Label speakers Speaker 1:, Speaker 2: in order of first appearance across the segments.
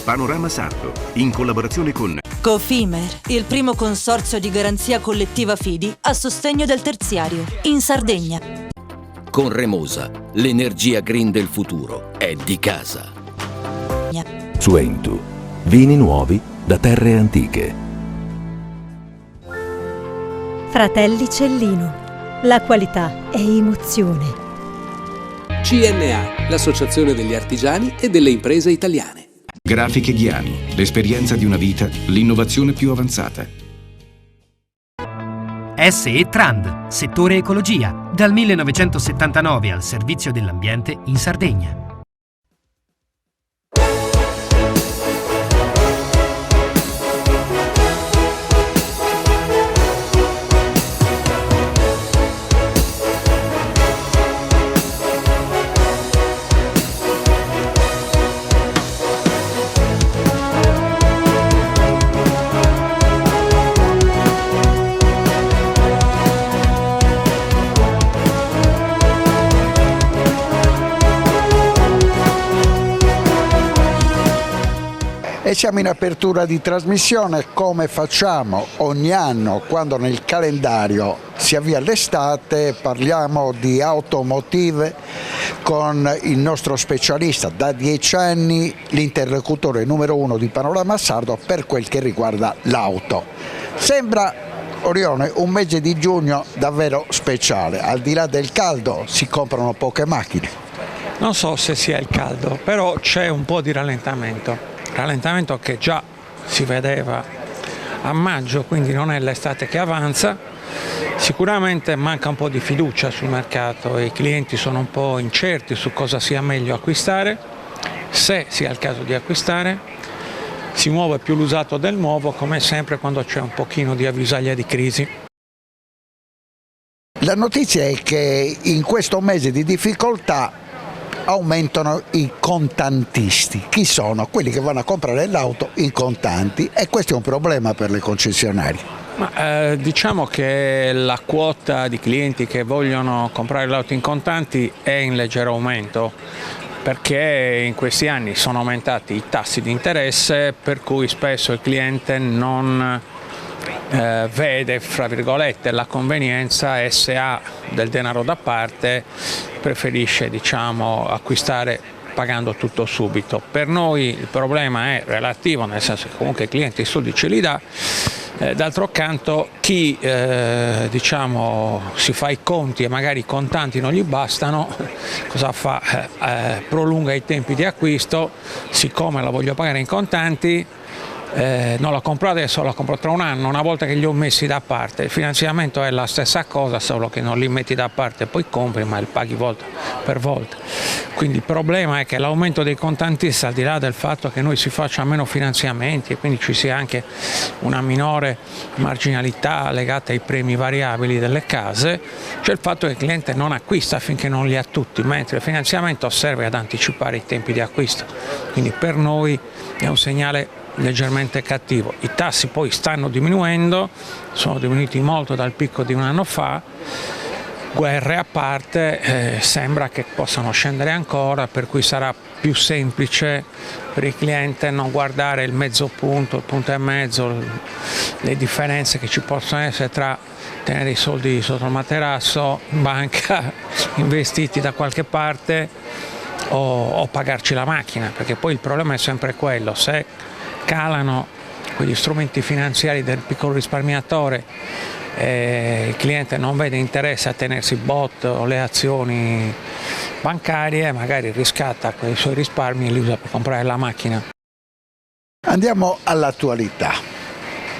Speaker 1: Panorama Sardo, in collaborazione con
Speaker 2: Cofimer, il primo consorzio di garanzia collettiva Fidi a sostegno del terziario, in Sardegna.
Speaker 3: Con Remosa, l'energia green del futuro è di casa.
Speaker 4: Suentu, vini nuovi da terre antiche.
Speaker 5: Fratelli Cellino, la qualità è emozione.
Speaker 6: CNA, l'associazione degli artigiani e delle imprese italiane.
Speaker 1: Grafiche Ghiani, l'esperienza di una vita, l'innovazione più avanzata.
Speaker 7: SE Trand, settore ecologia, dal 1979 al servizio dell'ambiente in Sardegna.
Speaker 8: E siamo in apertura di trasmissione, come facciamo ogni anno quando nel calendario si avvia l'estate. Parliamo di automotive con il nostro specialista, da 10 anni l'interlocutore numero 1 di Panorama Sardo per quel che riguarda l'auto. Sembra, Orione, un mese di giugno davvero speciale. Al di là del caldo si comprano poche macchine.
Speaker 9: Non so se sia il caldo, però c'è un po' di rallentamento che già si vedeva a maggio, quindi non è l'estate che avanza. Sicuramente manca un po' di fiducia sul mercato e i clienti sono un po' incerti su cosa sia meglio acquistare, se sia il caso di acquistare. Si muove più l'usato del nuovo, come sempre quando c'è un pochino di avvisaglia di crisi.
Speaker 8: La notizia è che in questo mese di difficoltà aumentano i contantisti. Chi sono? Quelli che vanno a comprare l'auto in contanti, e questo è un problema per le concessionarie.
Speaker 9: Diciamo che la quota di clienti che vogliono comprare l'auto in contanti è in leggero aumento, perché in questi anni sono aumentati i tassi di interesse, per cui spesso il cliente non vede, fra virgolette, la convenienza, e se ha del denaro da parte preferisce, diciamo, acquistare pagando tutto subito. Per noi il problema è relativo, nel senso che comunque il cliente i soldi ce li dà. D'altro canto chi diciamo, si fa i conti e magari i contanti non gli bastano, cosa fa? Prolunga i tempi di acquisto. Siccome la voglio pagare in contanti, non la compro adesso, la compro tra un anno, una volta che li ho messi da parte. Il finanziamento è la stessa cosa, solo che non li metti da parte e poi compri, ma li paghi volta per volta. Quindi il problema è che l'aumento dei contantisti, al di là del fatto che noi si faccia meno finanziamenti e quindi ci sia anche una minore marginalità legata ai premi variabili delle case, c'è il fatto che il cliente non acquista finché non li ha tutti, mentre il finanziamento serve ad anticipare i tempi di acquisto. Quindi per noi è un segnale leggermente cattivo. I tassi poi stanno diminuendo, sono diminuiti molto dal picco di un anno fa. Guerre a parte, sembra che possano scendere ancora, per cui sarà più semplice per il cliente non guardare il mezzo punto, il punto e mezzo, le differenze che ci possono essere tra tenere i soldi sotto il materasso in banca investiti da qualche parte o pagarci la macchina, perché poi il problema è sempre quello: se calano quegli strumenti finanziari del piccolo risparmiatore, il cliente non vede interesse a tenersi bot o le azioni bancarie, magari riscatta quei suoi risparmi e li usa per comprare la macchina.
Speaker 8: Andiamo all'attualità.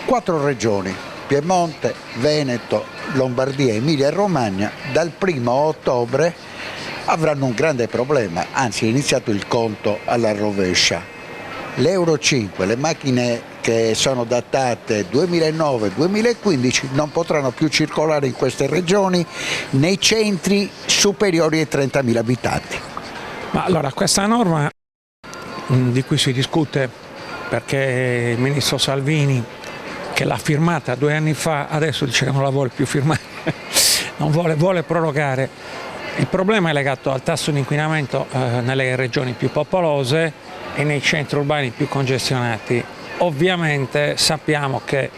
Speaker 8: 4 regioni, Piemonte, Veneto, Lombardia, Emilia e Romagna, dal 1° ottobre avranno un grande problema, anzi è iniziato il conto alla rovescia. L'Euro 5, le macchine che sono datate 2009-2015 non potranno più circolare in queste regioni nei centri superiori ai 30.000 abitanti.
Speaker 9: Ma allora, questa norma di cui si discute perché il ministro Salvini, che l'ha firmata 2 anni fa, adesso dice che non la vuole più firmare, non vuole prorogare. Il problema è legato al tasso di inquinamento nelle regioni più popolose, e nei centri urbani più congestionati. Ovviamente sappiamo che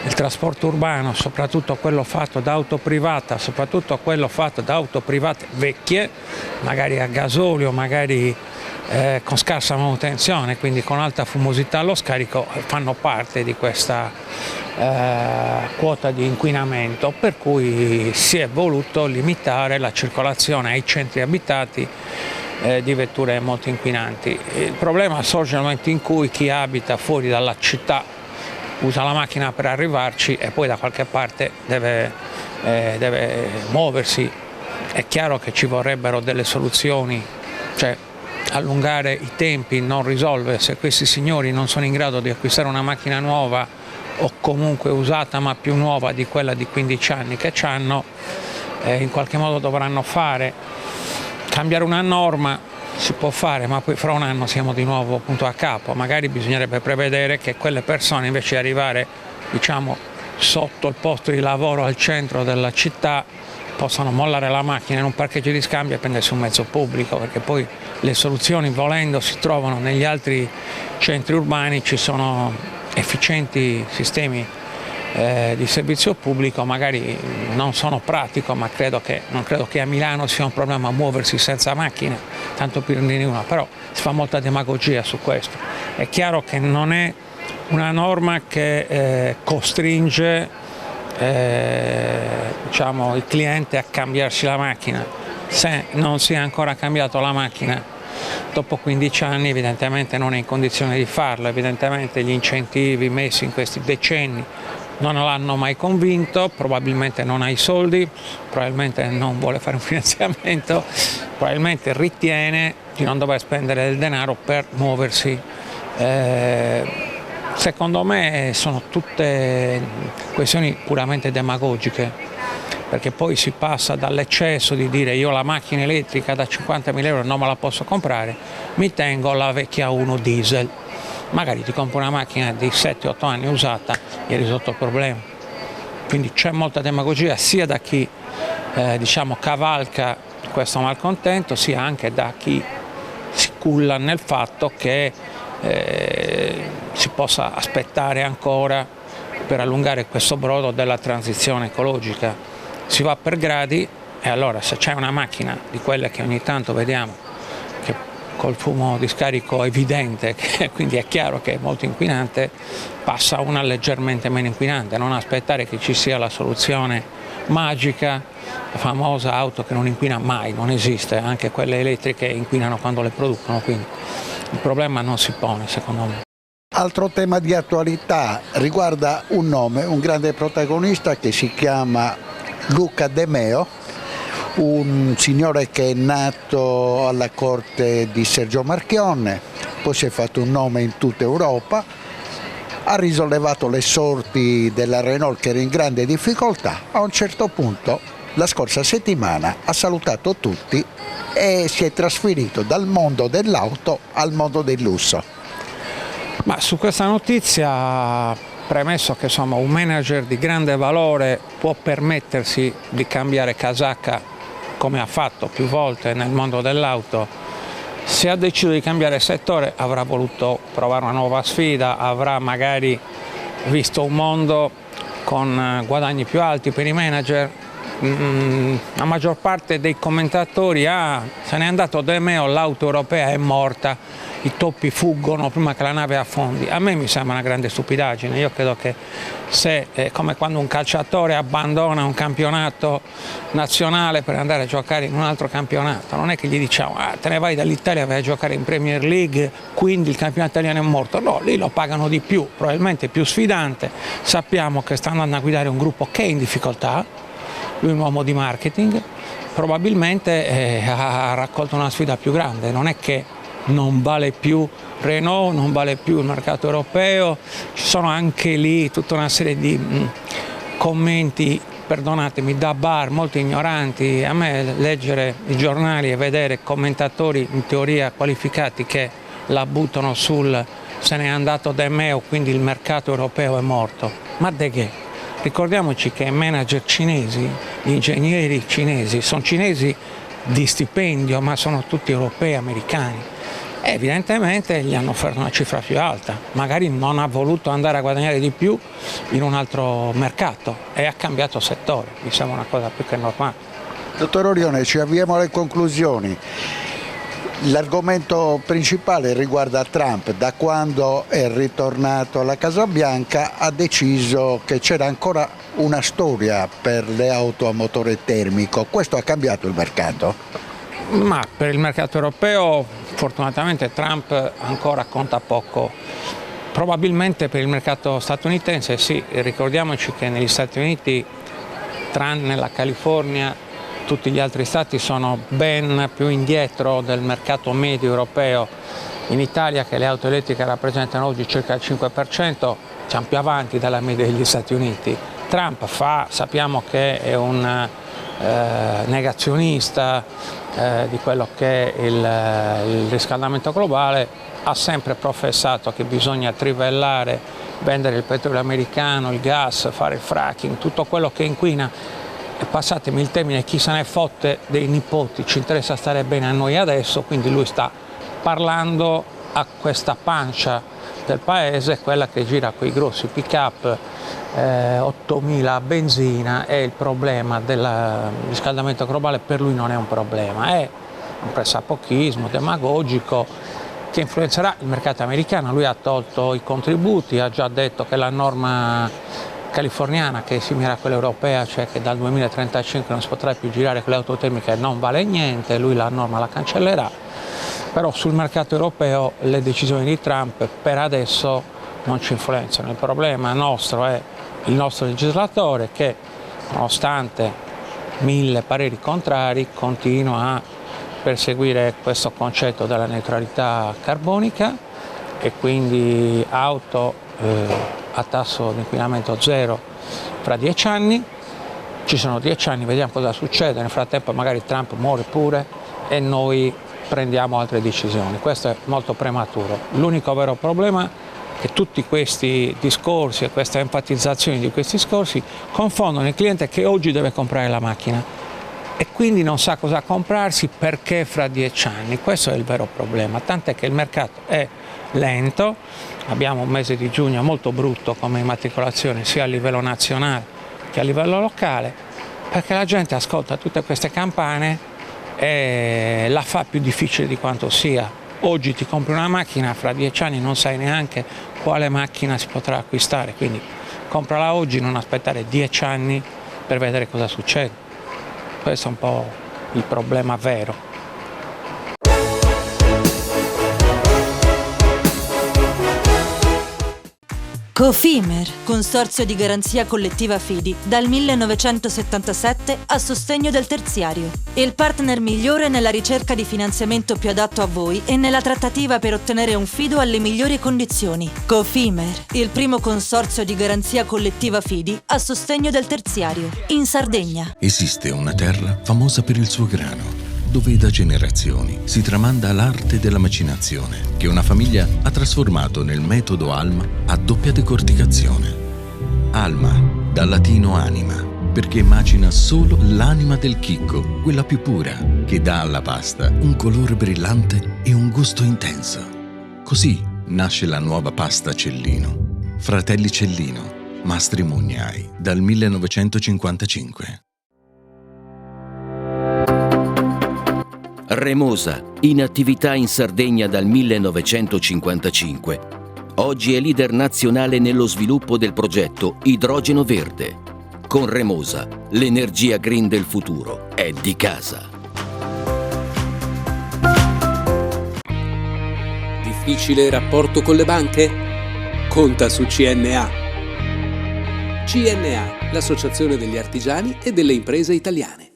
Speaker 9: il trasporto urbano, soprattutto quello fatto da auto privata, soprattutto quello fatto da auto private vecchie, magari a gasolio, magari con scarsa manutenzione, quindi con alta fumosità allo scarico, fanno parte di questa quota di inquinamento, per cui si è voluto limitare la circolazione ai centri abitati di vetture molto inquinanti. Il problema sorge nel momento in cui chi abita fuori dalla città usa la macchina per arrivarci e poi da qualche parte deve muoversi. È chiaro che ci vorrebbero delle soluzioni, cioè allungare i tempi non risolve. Se questi signori non sono in grado di acquistare una macchina nuova o comunque usata ma più nuova di quella di 15 anni che hanno, in qualche modo dovranno fare. Cambiare una norma si può fare, ma poi fra un anno siamo di nuovo punto a capo. Magari bisognerebbe prevedere che quelle persone, invece di arrivare, diciamo, sotto il posto di lavoro al centro della città, possano mollare la macchina in un parcheggio di scambio e prendersi un mezzo pubblico, perché poi le soluzioni, volendo, si trovano negli altri centri urbani. Ci sono efficienti sistemi di servizio pubblico, magari non sono pratico, ma non credo che a Milano sia un problema muoversi senza macchine, tanto per dirne una, però si fa molta demagogia su questo. È chiaro che non è una norma che costringe diciamo, il cliente a cambiarsi la macchina. Se non si è ancora cambiato la macchina dopo 15 anni, evidentemente non è in condizione di farlo. Evidentemente gli incentivi messi in questi decenni non l'hanno mai convinto, probabilmente non ha i soldi, probabilmente non vuole fare un finanziamento, probabilmente ritiene di non dover spendere del denaro per muoversi. Secondo me sono tutte questioni puramente demagogiche, perché poi si passa dall'eccesso di dire io la macchina elettrica da 50.000 euro non me la posso comprare, mi tengo la vecchia 1 diesel. Magari ti compri una macchina di 7-8 anni usata e hai risolto il problema. Quindi c'è molta demagogia sia da chi diciamo, cavalca questo malcontento, sia anche da chi si culla nel fatto che si possa aspettare ancora per allungare questo brodo della transizione ecologica. Si va per gradi e allora se c'è una macchina di quelle che ogni tanto vediamo che col fumo di scarico evidente, che quindi è chiaro che è molto inquinante, passa una leggermente meno inquinante, non aspettare che ci sia la soluzione magica, la famosa auto che non inquina mai, non esiste, anche quelle elettriche inquinano quando le producono, quindi il problema non si pone secondo me.
Speaker 8: Altro tema di attualità riguarda un nome, un grande protagonista che si chiama Luca De Meo, un signore che è nato alla corte di Sergio Marchionne, poi si è fatto un nome in tutta Europa, ha risollevato le sorti della Renault che era in grande difficoltà. A un certo punto, la scorsa settimana, ha salutato tutti e si è trasferito dal mondo dell'auto al mondo del lusso.
Speaker 9: Ma su questa notizia, premesso che insomma, un manager di grande valore può permettersi di cambiare casacca come ha fatto più volte nel mondo dell'auto, se ha deciso di cambiare settore avrà voluto provare una nuova sfida, avrà magari visto un mondo con guadagni più alti per i manager. La maggior parte dei commentatori se n'è andato De Meo, l'auto europea è morta, i toppi fuggono prima che la nave affondi. A me mi sembra una grande stupidaggine. Io credo che se è come quando un calciatore abbandona un campionato nazionale per andare a giocare in un altro campionato, non è che gli diciamo te ne vai dall'Italia, vai a giocare in Premier League, quindi il campionato italiano è morto. No, lì lo pagano di più, probabilmente più sfidante. Sappiamo che sta andando a guidare un gruppo che è in difficoltà, lui è un uomo di marketing, probabilmente ha raccolto una sfida più grande. Non è che non vale più Renault, non vale più il mercato europeo, ci sono anche lì tutta una serie di commenti, perdonatemi, da bar molto ignoranti. A me leggere i giornali e vedere commentatori in teoria qualificati che la buttano sul se n'è andato De Meo, quindi il mercato europeo è morto. Ma de che? Ricordiamoci che i manager cinesi, gli ingegneri cinesi, sono cinesi di stipendio, ma sono tutti europei, americani. Evidentemente gli hanno offerto una cifra più alta, magari non ha voluto andare a guadagnare di più in un altro mercato e ha cambiato settore, mi sembra una cosa più che normale.
Speaker 8: Dottor Orione, ci avviamo alle conclusioni. L'argomento principale riguarda Trump. Da quando è ritornato alla Casa Bianca ha deciso che c'era ancora una storia per le auto a motore termico. Questo ha cambiato il mercato?
Speaker 9: Ma per il mercato europeo fortunatamente Trump ancora conta poco. Probabilmente per il mercato statunitense sì, ricordiamoci che negli Stati Uniti, tranne la California, tutti gli altri stati sono ben più indietro del mercato medio europeo. In Italia, che le auto elettriche rappresentano oggi circa il 5%, siamo più avanti dalla media degli Stati Uniti. Trump sappiamo che è un negazionista di quello che è il riscaldamento globale, ha sempre professato che bisogna trivellare, vendere il petrolio americano, il gas, fare il fracking, tutto quello che inquina. E passatemi il termine, chi se ne fotte dei nipoti, ci interessa stare bene a noi adesso, quindi lui sta parlando a questa pancia del paese, quella che gira con i grossi pick-up 8.000 a benzina, e il problema del riscaldamento globale per lui non è un problema, è un pressapochismo demagogico che influenzerà il mercato americano. Lui ha tolto i contributi, ha già detto che la norma californiana, che è simile a quella europea, cioè che dal 2035 non si potrà più girare con le auto termiche, non vale niente, lui la norma la cancellerà. Però sul mercato europeo le decisioni di Trump per adesso non ci influenzano. Il problema nostro è il nostro legislatore che, nonostante 1000 pareri contrari, continua a perseguire questo concetto della neutralità carbonica e quindi auto a tasso di inquinamento zero fra 10 anni. Ci sono 10 anni, vediamo cosa succede, nel frattempo magari Trump muore pure e noi prendiamo altre decisioni. Questo è molto prematuro. L'unico vero problema è che tutti questi discorsi e queste enfatizzazioni di questi discorsi confondono il cliente che oggi deve comprare la macchina e quindi non sa cosa comprarsi perché fra 10 anni. Questo è il vero problema, tant'è che il mercato è lento. Abbiamo un mese di giugno molto brutto come immatricolazione sia a livello nazionale che a livello locale, perché la gente ascolta tutte queste campane e la fa più difficile di quanto sia. Oggi ti compri una macchina, fra 10 anni non sai neanche quale macchina si potrà acquistare, quindi comprala oggi, non aspettare 10 anni per vedere cosa succede. Questo è un po' il problema vero.
Speaker 2: Cofimer, consorzio di garanzia collettiva Fidi, dal 1977 a sostegno del terziario. Il partner migliore nella ricerca di finanziamento più adatto a voi e nella trattativa per ottenere un fido alle migliori condizioni. Cofimer, il primo consorzio di garanzia collettiva Fidi a sostegno del terziario, in Sardegna.
Speaker 1: Esiste una terra famosa per il suo grano, dove da generazioni si tramanda l'arte della macinazione, che una famiglia ha trasformato nel metodo Alma a doppia decorticazione. Alma, dal latino anima, perché macina solo l'anima del chicco, quella più pura, che dà alla pasta un colore brillante e un gusto intenso. Così nasce la nuova pasta Cellino. Fratelli Cellino, Mastri Mugnai, dal 1955.
Speaker 3: Remosa, in attività in Sardegna dal 1955. Oggi è leader nazionale nello sviluppo del progetto Idrogeno Verde. Con Remosa, l'energia green del futuro è di casa.
Speaker 6: Difficile rapporto con le banche? Conta su CNA. CNA, l'associazione degli artigiani e delle imprese italiane.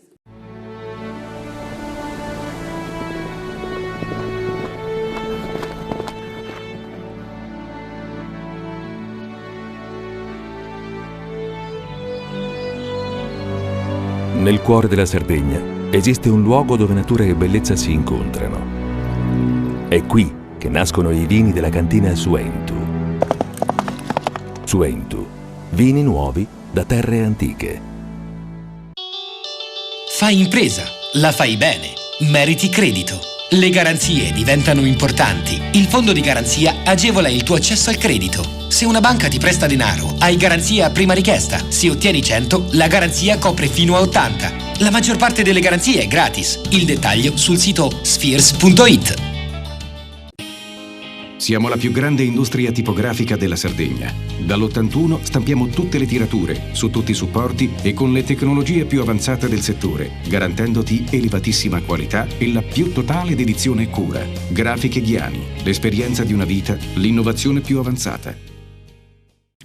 Speaker 4: Nel cuore della Sardegna esiste un luogo dove natura e bellezza si incontrano. È qui che nascono i vini della cantina Suentu. Suentu, vini nuovi da terre antiche.
Speaker 10: Fai impresa, la fai bene, meriti credito. Le garanzie diventano importanti. Il fondo di garanzia agevola il tuo accesso al credito. Se una banca ti presta denaro, hai garanzia a prima richiesta. Se ottieni 100, la garanzia copre fino a 80. La maggior parte delle garanzie è gratis. Il dettaglio sul sito spheres.it.
Speaker 11: Siamo la più grande industria tipografica della Sardegna. Dall'81 stampiamo tutte le tirature, su tutti i supporti e con le tecnologie più avanzate del settore, garantendoti elevatissima qualità e la più totale dedizione e cura. Grafiche Ghiani, l'esperienza di una vita, l'innovazione più avanzata.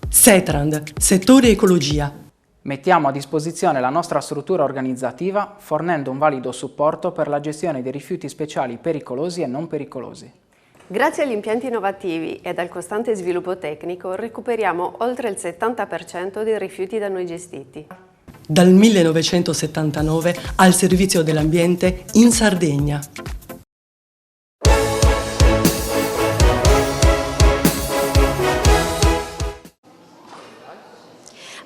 Speaker 12: Setrand, settore ecologia.
Speaker 13: Mettiamo a disposizione la nostra struttura organizzativa fornendo un valido supporto per la gestione dei rifiuti speciali pericolosi e non pericolosi.
Speaker 14: Grazie agli impianti innovativi e al costante sviluppo tecnico recuperiamo oltre il 70% dei rifiuti da noi gestiti.
Speaker 12: Dal 1979 al servizio dell'ambiente in Sardegna.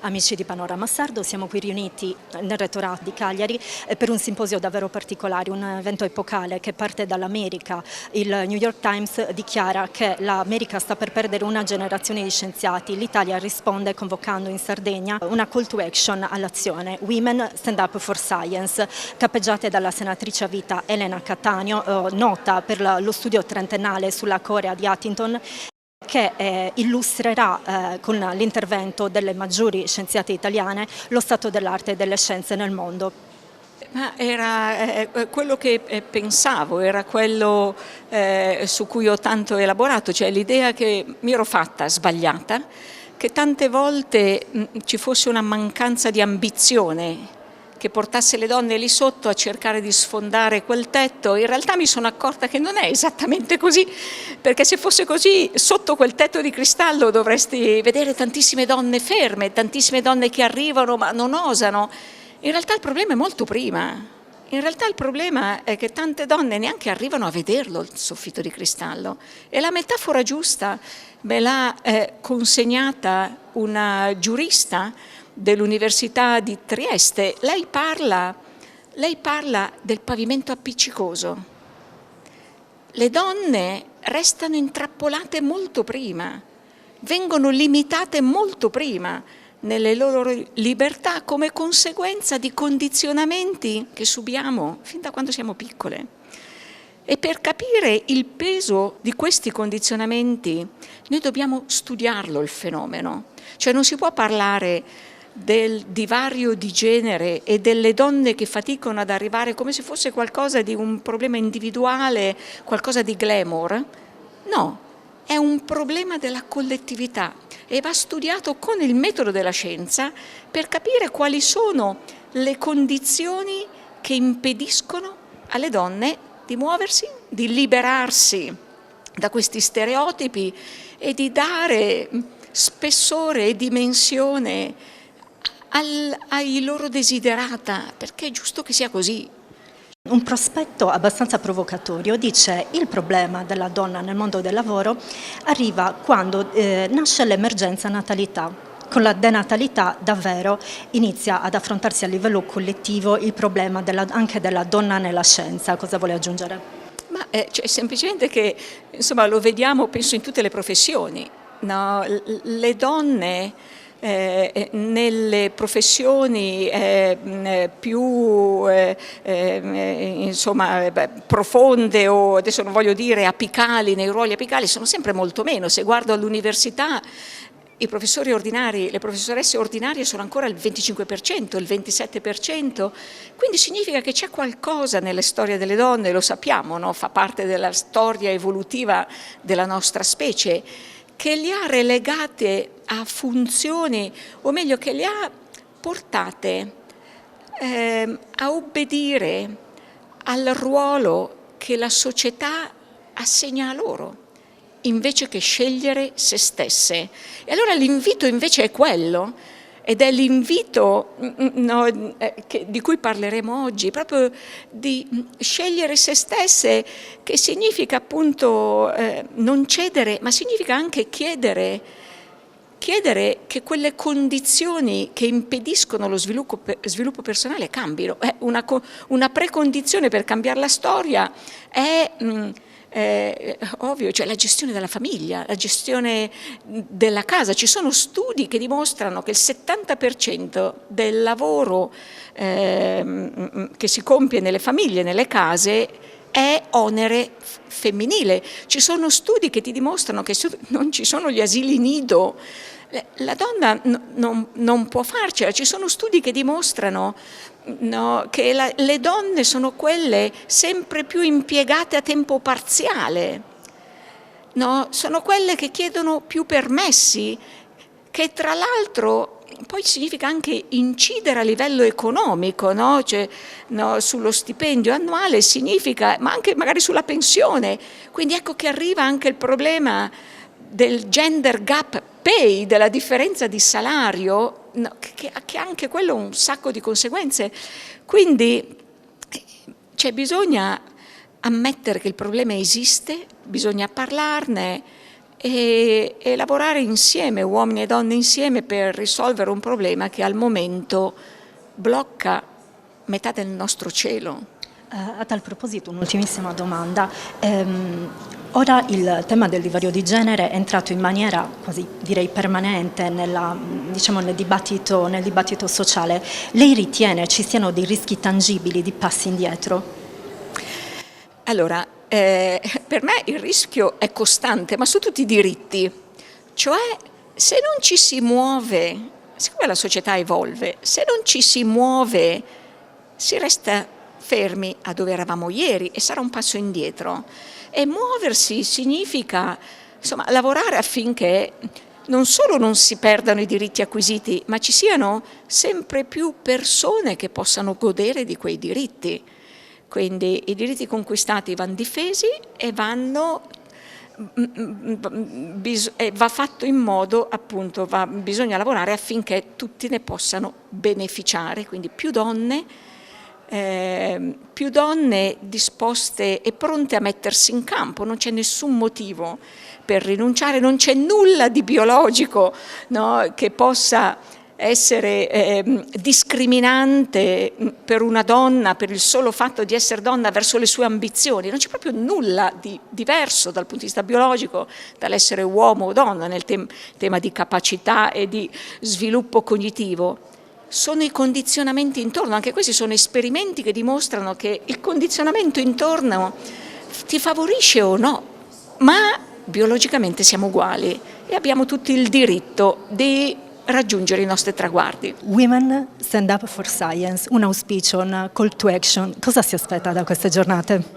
Speaker 5: Amici di Panorama Sardo, siamo qui riuniti nel rettorato di Cagliari per un simposio davvero particolare, un evento epocale che parte dall'America. Il New York Times dichiara che l'America sta per perdere una generazione di scienziati. L'Italia risponde convocando in Sardegna una call to action all'azione, Women Stand Up for Science, cappeggiate dalla senatrice a vita Elena Cattaneo, nota per lo studio trentennale sulla Corea di Huntington, che illustrerà con l'intervento delle maggiori scienziate italiane lo stato dell'arte e delle scienze nel mondo.
Speaker 15: Ma era quello che pensavo, era quello su cui ho tanto elaborato, cioè l'idea che mi ero fatta sbagliata, che tante volte ci fosse una mancanza di ambizione che portasse le donne lì sotto a cercare di sfondare quel tetto. In realtà mi sono accorta che non è esattamente così, perché se fosse così, sotto quel tetto di cristallo dovresti vedere tantissime donne ferme, tantissime donne che arrivano ma non osano. In realtà il problema è molto prima. In realtà il problema è che tante donne neanche arrivano a vederlo il soffitto di cristallo. E la metafora giusta me l'ha consegnata una giurista dell'Università di Trieste. Lei parla del pavimento appiccicoso. Le donne restano intrappolate molto prima, vengono limitate molto prima nelle loro libertà come conseguenza di condizionamenti che subiamo fin da quando siamo piccole. E per capire il peso di questi condizionamenti noi dobbiamo studiarlo il fenomeno, cioè non si può parlare del divario di genere e delle donne che faticano ad arrivare come se fosse qualcosa di un problema individuale, qualcosa di glamour. No, è un problema della collettività e va studiato con il metodo della scienza per capire quali sono le condizioni che impediscono alle donne di muoversi, di liberarsi da questi stereotipi e di dare spessore e dimensione ai loro desiderata, perché è giusto che sia così.
Speaker 5: Un prospetto abbastanza provocatorio dice: il problema della donna nel mondo del lavoro arriva quando nasce l'emergenza natalità. Con la denatalità davvero inizia ad affrontarsi a livello collettivo il problema anche della donna nella scienza. Cosa vuole aggiungere?
Speaker 15: Ma cioè, semplicemente che insomma, lo vediamo penso in tutte le professioni, no? Le donne nelle professioni più insomma, profonde o adesso non voglio dire apicali, nei ruoli apicali sono sempre molto meno. Se guardo all'università i professori ordinari, le professoresse ordinarie sono ancora il 25%, il 27%, quindi significa che c'è qualcosa nelle storie delle donne, lo sappiamo, no? Fa parte della storia evolutiva della nostra specie, che le ha relegate a funzioni, o meglio che le ha portate a obbedire al ruolo che la società assegna a loro, invece che scegliere se stesse. E allora l'invito invece è quello, ed è l'invito di cui parleremo oggi, proprio di scegliere se stesse, che significa appunto non cedere, ma significa anche chiedere chiedere che quelle condizioni che impediscono lo sviluppo personale cambino. Una precondizione per cambiare la storia è ovvio, cioè la gestione della famiglia, la gestione della casa. Ci sono studi che dimostrano che il 70% del lavoro che si compie nelle famiglie, nelle case, è onere femminile. Ci sono studi che ti dimostrano che non ci sono gli asili nido, la donna non può farcela. Ci sono studi che dimostrano che le donne sono quelle sempre più impiegate a tempo parziale, sono quelle che chiedono più permessi, che tra l'altro poi significa anche incidere a livello economico, sullo stipendio annuale significa, ma anche magari sulla pensione. Quindi ecco che arriva anche il problema del gender gap pay, della differenza di salario, che anche quello ha un sacco di conseguenze. Quindi bisogna ammettere che il problema esiste, bisogna parlarne e lavorare insieme, uomini e donne insieme, per risolvere un problema che al momento blocca metà del nostro cielo.
Speaker 5: A tal proposito, un'ultimissima domanda. Ora il tema del divario di genere è entrato in maniera quasi direi permanente nel dibattito sociale. Lei ritiene ci siano dei rischi tangibili di passi indietro?
Speaker 15: Allora, per me il rischio è costante, ma su tutti i diritti. Cioè, se non ci si muove, siccome la società evolve, se non ci si muove, si resta fermi a dove eravamo ieri e sarà un passo indietro. E muoversi significa, lavorare affinché non solo non si perdano i diritti acquisiti, ma ci siano sempre più persone che possano godere di quei diritti. Quindi i diritti conquistati vanno difesi e va fatto in modo, appunto, bisogna lavorare affinché tutti ne possano beneficiare, quindi più donne disposte e pronte a mettersi in campo. Non c'è nessun motivo per rinunciare, non c'è nulla di biologico che possa essere discriminante per una donna per il solo fatto di essere donna verso le sue ambizioni. Non c'è proprio nulla di diverso dal punto di vista biologico dall'essere uomo o donna nel tema di capacità e di sviluppo cognitivo. Sono i condizionamenti intorno, anche questi sono esperimenti che dimostrano che il condizionamento intorno ti favorisce o no, ma biologicamente siamo uguali e abbiamo tutti il diritto di raggiungere i nostri traguardi.
Speaker 5: Women Stand Up for Science, un auspicio, un call to action. Cosa si aspetta da queste giornate?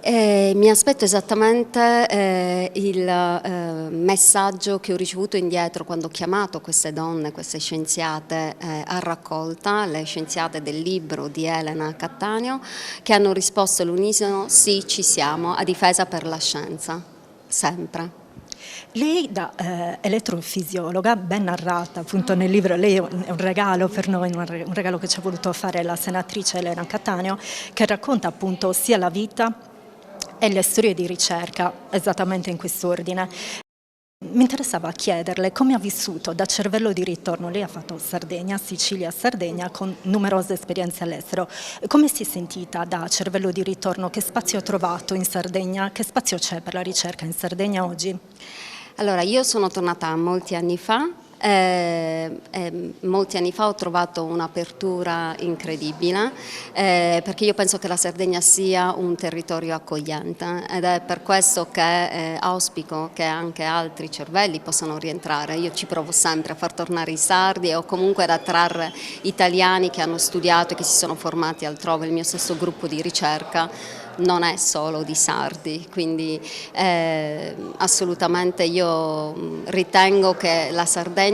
Speaker 16: Mi aspetto esattamente il messaggio che ho ricevuto indietro quando ho chiamato queste donne, queste scienziate a raccolta, le scienziate del libro di Elena Cattaneo, che hanno risposto all'unisono: sì, ci siamo, a difesa per la scienza, sempre.
Speaker 5: Lei da elettrofisiologa, ben narrata appunto nel libro, lei è un regalo per noi, un regalo che ci ha voluto fare la senatrice Elena Cattaneo, che racconta appunto sia la vita e le storie di ricerca, esattamente in quest'ordine. Mi interessava chiederle come ha vissuto da cervello di ritorno. Lei ha fatto Sardegna, Sicilia, Sardegna, con numerose esperienze all'estero. Come si è sentita da cervello di ritorno? Che spazio ha trovato in Sardegna? Che spazio c'è per la ricerca in Sardegna oggi?
Speaker 16: Allora, io sono tornata molti anni fa. Molti anni fa ho trovato un'apertura incredibile, perché io penso che la Sardegna sia un territorio accogliente, ed è per questo che auspico che anche altri cervelli possano rientrare. Io ci provo sempre a far tornare i sardi o comunque ad attrarre italiani che hanno studiato e che si sono formati altrove. Il mio stesso gruppo di ricerca non è solo di sardi, quindi assolutamente io ritengo che la Sardegna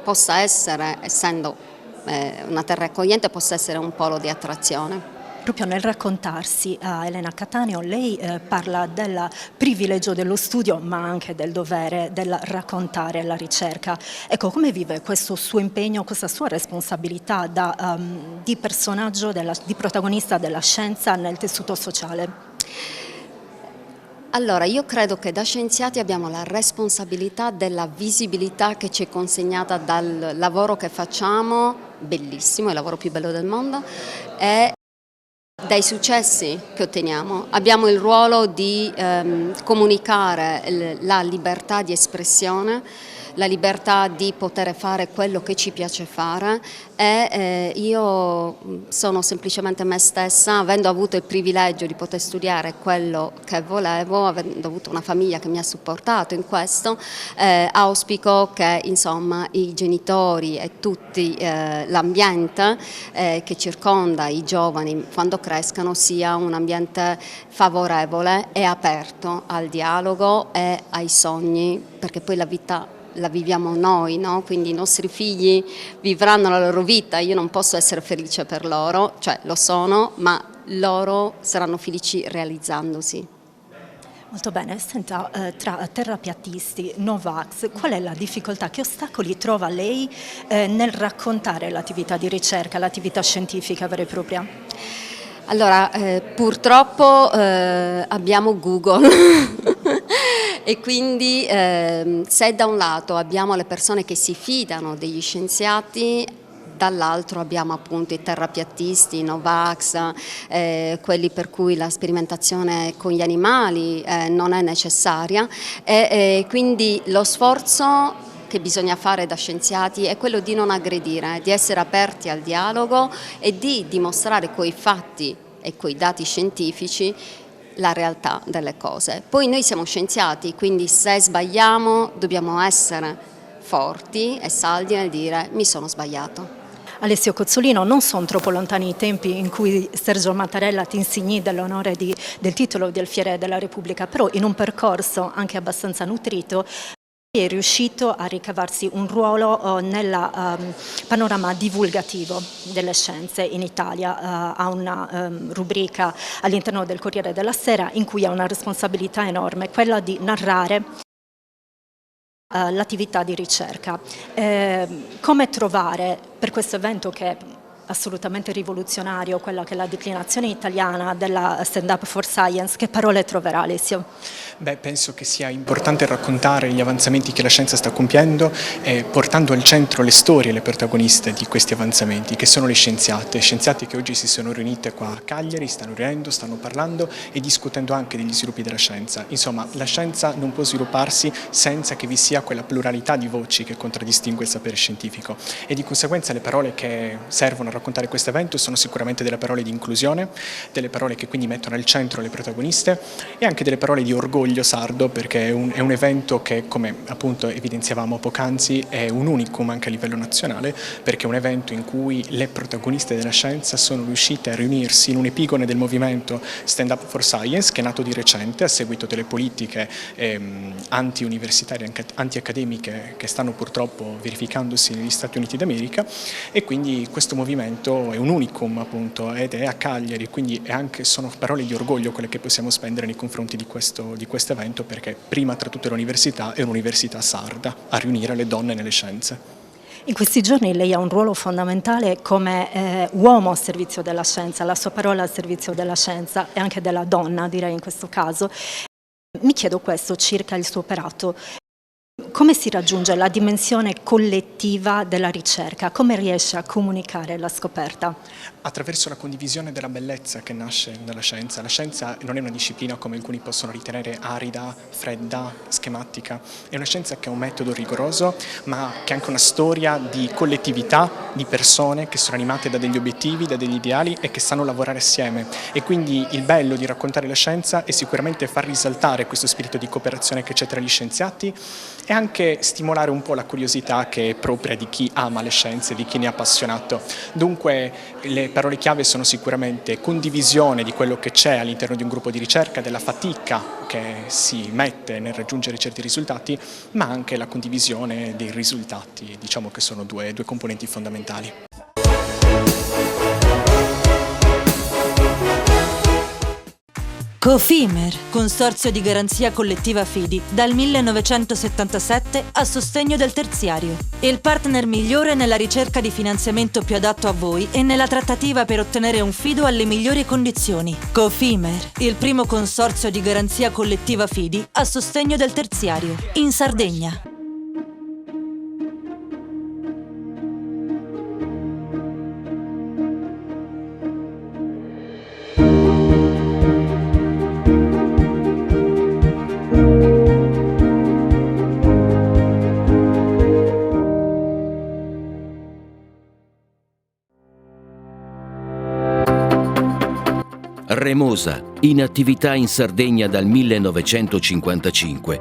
Speaker 16: possa essere, essendo una terra accogliente, possa essere un polo di attrazione.
Speaker 5: Proprio nel raccontarsi a Elena Cattaneo, lei parla del privilegio dello studio, ma anche del dovere del raccontare la ricerca. Ecco, come vive questo suo impegno, questa sua responsabilità di personaggio, di protagonista della scienza nel tessuto sociale?
Speaker 16: Allora, io credo che da scienziati abbiamo la responsabilità della visibilità che ci è consegnata dal lavoro che facciamo, bellissimo, è il lavoro più bello del mondo, e dai successi che otteniamo. Abbiamo il ruolo di comunicare la libertà di espressione, la libertà di poter fare quello che ci piace fare, e io sono semplicemente me stessa, avendo avuto il privilegio di poter studiare quello che volevo, avendo avuto una famiglia che mi ha supportato in questo, auspico che insomma i genitori e tutti l'ambiente che circonda i giovani quando crescano sia un ambiente favorevole e aperto al dialogo e ai sogni, perché poi la vita la viviamo noi, no? Quindi i nostri figli vivranno la loro vita, io non posso essere felice per loro, cioè lo sono, ma loro saranno felici realizzandosi.
Speaker 5: Molto bene, senta, tra terrapiattisti, Novax, qual è la difficoltà, che ostacoli trova lei nel raccontare l'attività di ricerca, l'attività scientifica vera e propria?
Speaker 16: Allora, purtroppo abbiamo Google e quindi se da un lato abbiamo le persone che si fidano degli scienziati, dall'altro abbiamo appunto i terrapiattisti, i Novax, quelli per cui la sperimentazione con gli animali non è necessaria, e quindi lo sforzo che bisogna fare da scienziati è quello di non aggredire, di essere aperti al dialogo e di dimostrare coi fatti e coi dati scientifici la realtà delle cose. Poi noi siamo scienziati, quindi se sbagliamo dobbiamo essere forti e saldi nel dire mi sono sbagliato.
Speaker 5: Alessio Cozzolino, non sono troppo lontani i tempi in cui Sergio Mattarella ti insignì dell'onore del titolo di Alfiere della Repubblica, però in un percorso anche abbastanza nutrito è riuscito a ricavarsi un ruolo nel panorama divulgativo delle scienze in Italia. Ha una rubrica all'interno del Corriere della Sera in cui ha una responsabilità enorme, quella di narrare l'attività di ricerca. Come trovare per questo evento che è assolutamente rivoluzionario, quella che è la declinazione italiana della Stand Up for Science, che parole troverà Alessio?
Speaker 17: Beh, penso che sia importante raccontare gli avanzamenti che la scienza sta compiendo, portando al centro le storie e le protagoniste di questi avanzamenti, che sono le scienziate che oggi si sono riunite qua a Cagliari, stanno riunendo, stanno parlando e discutendo anche degli sviluppi della scienza. Insomma, la scienza non può svilupparsi senza che vi sia quella pluralità di voci che contraddistingue il sapere scientifico, e di conseguenza le parole che servono a raccontare questo evento sono sicuramente delle parole di inclusione, delle parole che quindi mettono al centro le protagoniste, e anche delle parole di orgoglio sardo, perché è un evento che, come appunto evidenziavamo poc'anzi, è un unicum anche a livello nazionale, perché è un evento in cui le protagoniste della scienza sono riuscite a riunirsi in un'epigone del movimento Stand Up for Science, che è nato di recente a seguito delle politiche anti-universitarie, anti-accademiche che stanno purtroppo verificandosi negli Stati Uniti d'America, e quindi questo movimento è un unicum appunto, ed è a Cagliari, quindi sono parole di orgoglio quelle che possiamo spendere nei confronti di questo evento, perché prima tra tutte l'università è un'università sarda a riunire le donne nelle scienze.
Speaker 5: In questi giorni lei ha un ruolo fondamentale come uomo a servizio della scienza, la sua parola al servizio della scienza e anche della donna, direi in questo caso. Mi chiedo questo circa il suo operato. Come si raggiunge la dimensione collettiva della ricerca? Come riesce a comunicare la scoperta?
Speaker 17: Attraverso la condivisione della bellezza che nasce dalla scienza. La scienza non è una disciplina come alcuni possono ritenere arida, fredda, schematica. È una scienza che ha un metodo rigoroso, ma che ha anche una storia di collettività, di persone che sono animate da degli obiettivi, da degli ideali e che sanno lavorare assieme. E quindi il bello di raccontare la scienza è sicuramente far risaltare questo spirito di cooperazione che c'è tra gli scienziati, e anche stimolare un po' la curiosità che è propria di chi ama le scienze, di chi ne è appassionato. Dunque le parole chiave sono sicuramente condivisione di quello che c'è all'interno di un gruppo di ricerca, della fatica che si mette nel raggiungere certi risultati, ma anche la condivisione dei risultati, diciamo che sono due componenti fondamentali.
Speaker 2: Cofimer, consorzio di garanzia collettiva Fidi, dal 1977 a sostegno del terziario. Il partner migliore nella ricerca di finanziamento più adatto a voi e nella trattativa per ottenere un fido alle migliori condizioni. Cofimer, il primo consorzio di garanzia collettiva Fidi a sostegno del terziario, in Sardegna.
Speaker 3: Remosa, in attività in Sardegna dal 1955.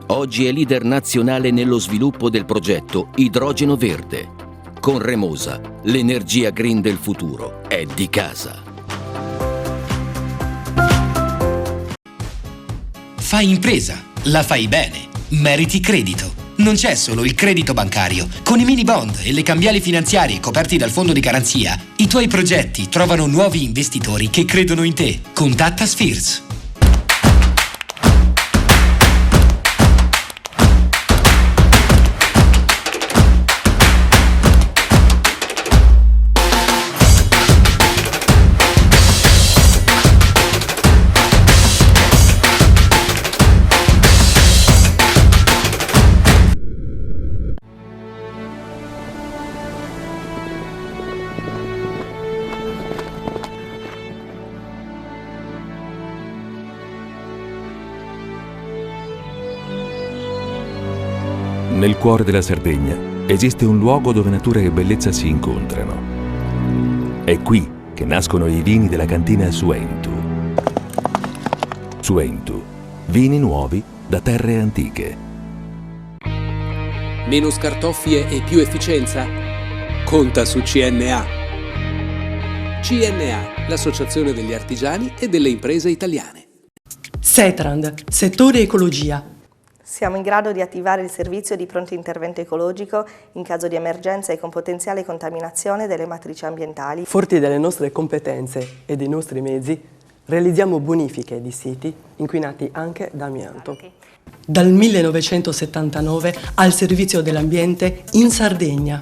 Speaker 3: Oggi è leader nazionale nello sviluppo del progetto Idrogeno Verde. Con Remosa, l'energia green del futuro è di casa.
Speaker 10: Fai impresa, la fai bene, meriti credito. Non c'è solo il credito bancario. Con i mini bond e le cambiali finanziarie coperti dal fondo di garanzia, i tuoi progetti trovano nuovi investitori che credono in te. Contatta Spheres.
Speaker 4: Nel cuore della Sardegna esiste un luogo dove natura e bellezza si incontrano. È qui che nascono i vini della cantina Suentu. Suentu, vini nuovi da terre antiche.
Speaker 6: Meno scartoffie e più efficienza? Conta su CNA. CNA, l'associazione degli artigiani e delle imprese italiane.
Speaker 12: Setrand, settore ecologia.
Speaker 18: Siamo in grado di attivare il servizio di pronto intervento ecologico in caso di emergenza e con potenziale contaminazione delle matrici ambientali.
Speaker 12: Forti delle nostre competenze e dei nostri mezzi, realizziamo bonifiche di siti inquinati anche da amianto. Dal 1979 al servizio dell'ambiente in Sardegna.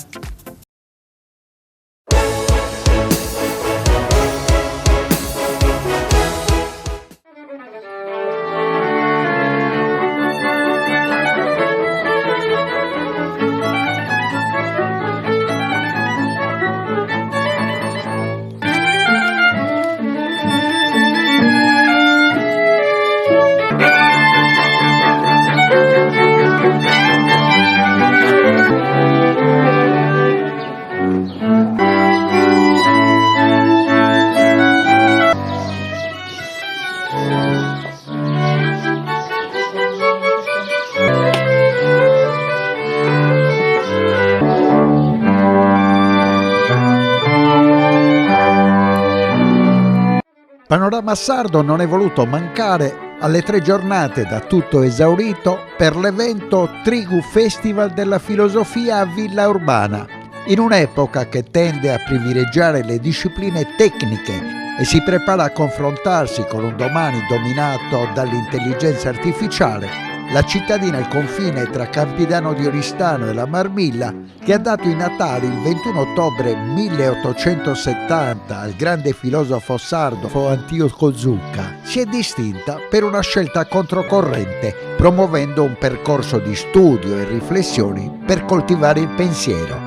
Speaker 8: Panorama Sardo non è voluto mancare alle 3 giornate da tutto esaurito per l'evento Trigu Festival della Filosofia a Villa Urbana, in un'epoca che tende a privilegiare le discipline tecniche e si prepara a confrontarsi con un domani dominato dall'intelligenza artificiale. La cittadina al confine tra Campidano di Oristano e la Marmilla, che ha dato i natali il 21 ottobre 1870 al grande filosofo sardo Antioco Zucca, si è distinta per una scelta controcorrente, promuovendo un percorso di studio e riflessioni per coltivare il pensiero.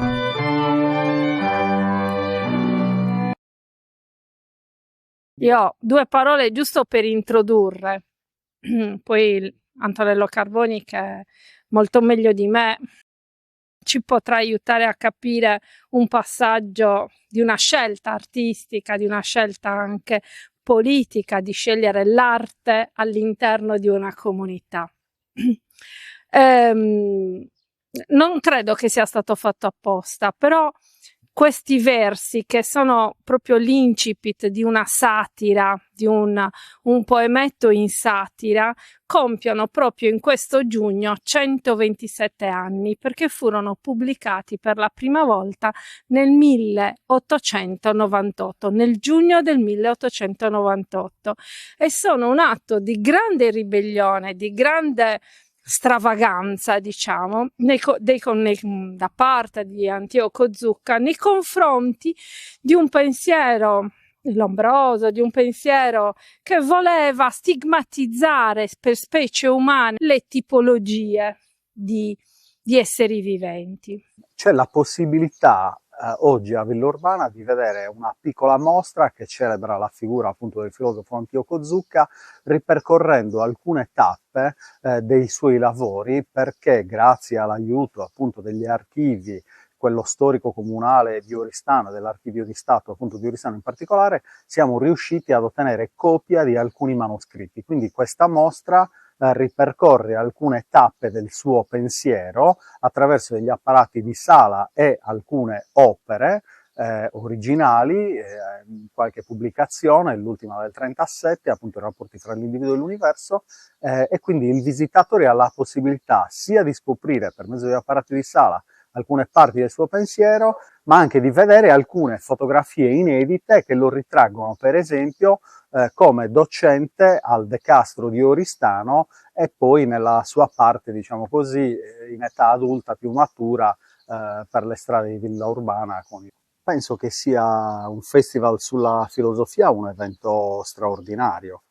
Speaker 19: Io ho 2 parole giusto per introdurre, poi Antonello Carboni, che è molto meglio di me, ci potrà aiutare a capire un passaggio di una scelta artistica, di una scelta anche politica, di scegliere l'arte all'interno di una comunità. Non credo che sia stato fatto apposta, però questi versi, che sono proprio l'incipit di una satira, di un poemetto in satira, compiono proprio in questo giugno 127 anni, perché furono pubblicati per la prima volta nel 1898, nel giugno del 1898, e sono un atto di grande ribellione, di grande stravaganza, diciamo, da parte di Antioco Zucca nei confronti di un pensiero lombroso, di un pensiero che voleva stigmatizzare per specie umane le tipologie di esseri viventi.
Speaker 20: C'è la possibilità oggi a Villaurbana di vedere una piccola mostra che celebra la figura appunto del filosofo Antioco Zucca, ripercorrendo alcune tappe dei suoi lavori, perché grazie all'aiuto appunto degli archivi, quello storico comunale di Oristano, dell'Archivio di Stato appunto di Oristano in particolare, siamo riusciti ad ottenere copia di alcuni manoscritti. Quindi questa mostra ripercorre alcune tappe del suo pensiero attraverso degli apparati di sala e alcune opere originali, qualche pubblicazione, l'ultima del 37, appunto i rapporti tra l'individuo e l'universo, e quindi il visitatore ha la possibilità sia di scoprire per mezzo degli apparati di sala alcune parti del suo pensiero, ma anche di vedere alcune fotografie inedite che lo ritraggono, per esempio, come docente al De Castro di Oristano e poi nella sua parte, diciamo così, in età adulta più matura per le strade di Villaurbana. Penso che sia un festival sulla filosofia un evento straordinario.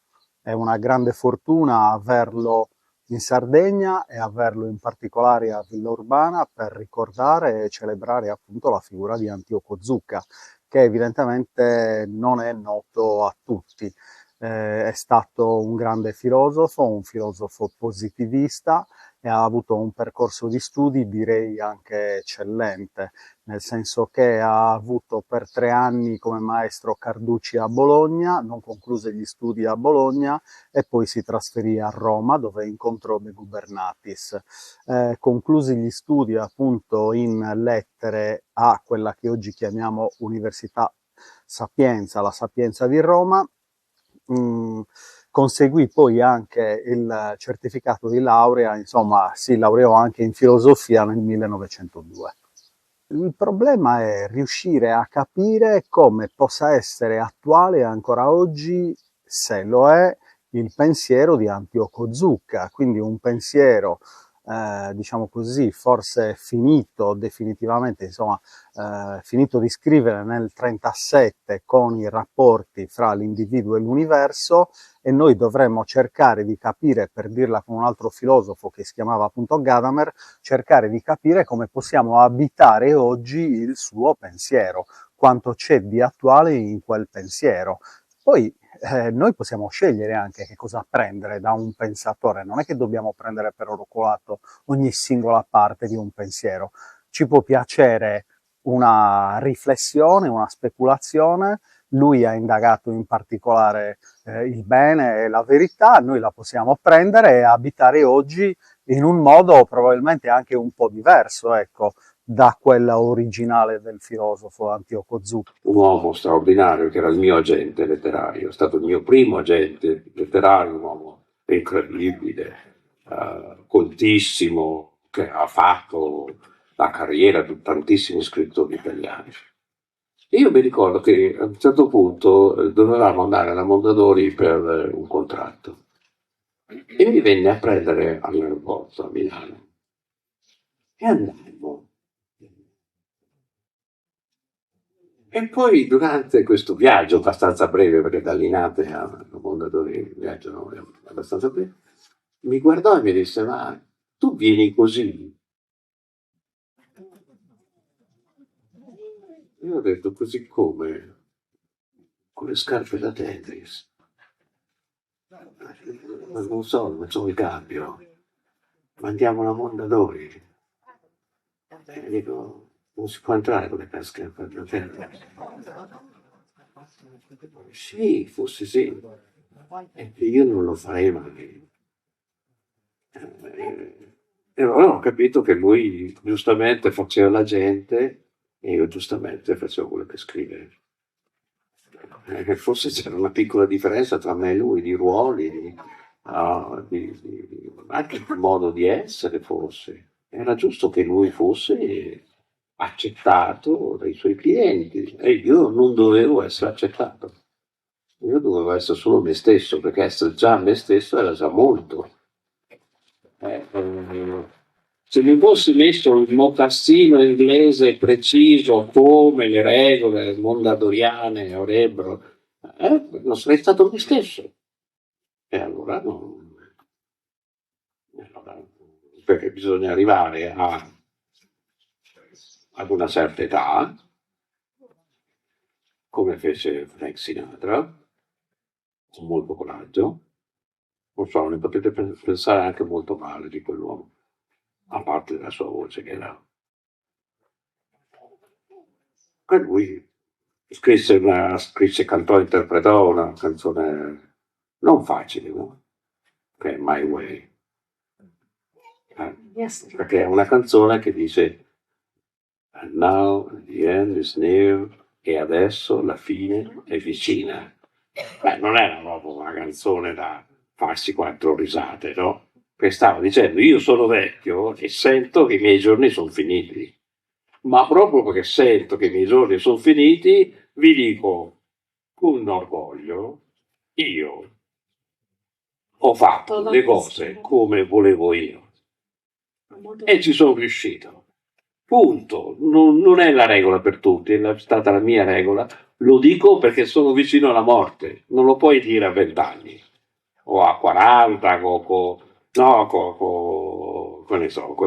Speaker 20: È una grande fortuna averlo in Sardegna e averlo in particolare a Villaurbana per ricordare e celebrare appunto la figura di Antioco Zucca, che evidentemente non è noto a tutti. È stato un grande filosofo, un filosofo positivista, e ha avuto un percorso di studi direi anche eccellente, nel senso che ha avuto per 3 anni come maestro Carducci a Bologna, non concluse gli studi a Bologna e poi si trasferì a Roma dove incontrò De Gubernatis. Conclusi gli studi appunto in lettere a quella che oggi chiamiamo Università Sapienza, la Sapienza di Roma. Conseguì poi anche il certificato di laurea, insomma si laureò anche in filosofia nel 1902. Il problema è riuscire a capire come possa essere attuale ancora oggi, se lo è, il pensiero di Antioco Zucca, quindi un pensiero diciamo così, forse finito definitivamente, insomma, finito di scrivere nel 37 con i rapporti fra l'individuo e l'universo, e noi dovremmo cercare di capire, per dirla con un altro filosofo che si chiamava appunto Gadamer, cercare di capire come possiamo abitare oggi il suo pensiero, quanto c'è di attuale in quel pensiero. Poi noi possiamo scegliere anche che cosa prendere da un pensatore, non è che dobbiamo prendere per oro colato ogni singola parte di un pensiero. Ci può piacere una riflessione, una speculazione, lui ha indagato in particolare il bene e la verità, noi la possiamo prendere e abitare oggi in un modo probabilmente anche un po' diverso, ecco, da quella originale del filosofo Antioco Zucca.
Speaker 21: Un uomo straordinario che era il mio agente letterario, è stato il mio primo agente letterario, un uomo incredibile, coltissimo, che ha fatto la carriera di tantissimi scrittori italiani. E io mi ricordo che a un certo punto dovevamo andare alla Mondadori per un contratto e mi venne a prendere all'aeroporto a Milano e andammo. E poi durante questo viaggio abbastanza breve, perché da Linate a Mondadori il viaggio non è abbastanza breve, mi guardò e mi disse: ma tu vieni così? Io ho detto: così come? Con le scarpe da tennis. Ma non so il cambio. Ma andiamo alla Mondadori. E dico: non si può entrare con le scarpe da tennis. Sì, forse sì. E io non lo farei mai. E allora ho capito che lui giustamente faceva la gente E io giustamente facevo quello che scrive. Forse c'era una piccola differenza tra me e lui, di ruoli, anche il modo di essere, forse. Era giusto che lui fosse accettato dai suoi clienti e io non dovevo essere accettato. Io dovevo essere solo me stesso, perché essere già me stesso era già molto. Se mi fossi messo il mocassino inglese preciso come le regole mondadoriane avrebbero, non sarei stato me stesso. E allora no. Perché bisogna arrivare ad una certa età, come fece Frank Sinatra, con molto coraggio. Non so, ne potete pensare anche molto male di quell'uomo, a parte la sua voce che era. E lui cantò e interpretò una canzone non facile, no? Che è My Way. Perché è una canzone che dice And now the end is near, e adesso la fine è vicina. Non era proprio una canzone da farsi 4 risate, no? Perché stava dicendo io sono vecchio e sento che i miei giorni sono finiti. Ma proprio perché sento che i miei giorni sono finiti, vi dico con orgoglio, io ho fatto le cose come volevo io e ci sono riuscito. Punto. Non è la regola per tutti, è stata la mia regola. Lo dico perché sono vicino alla morte. Non lo puoi dire a 20 anni o a 40 con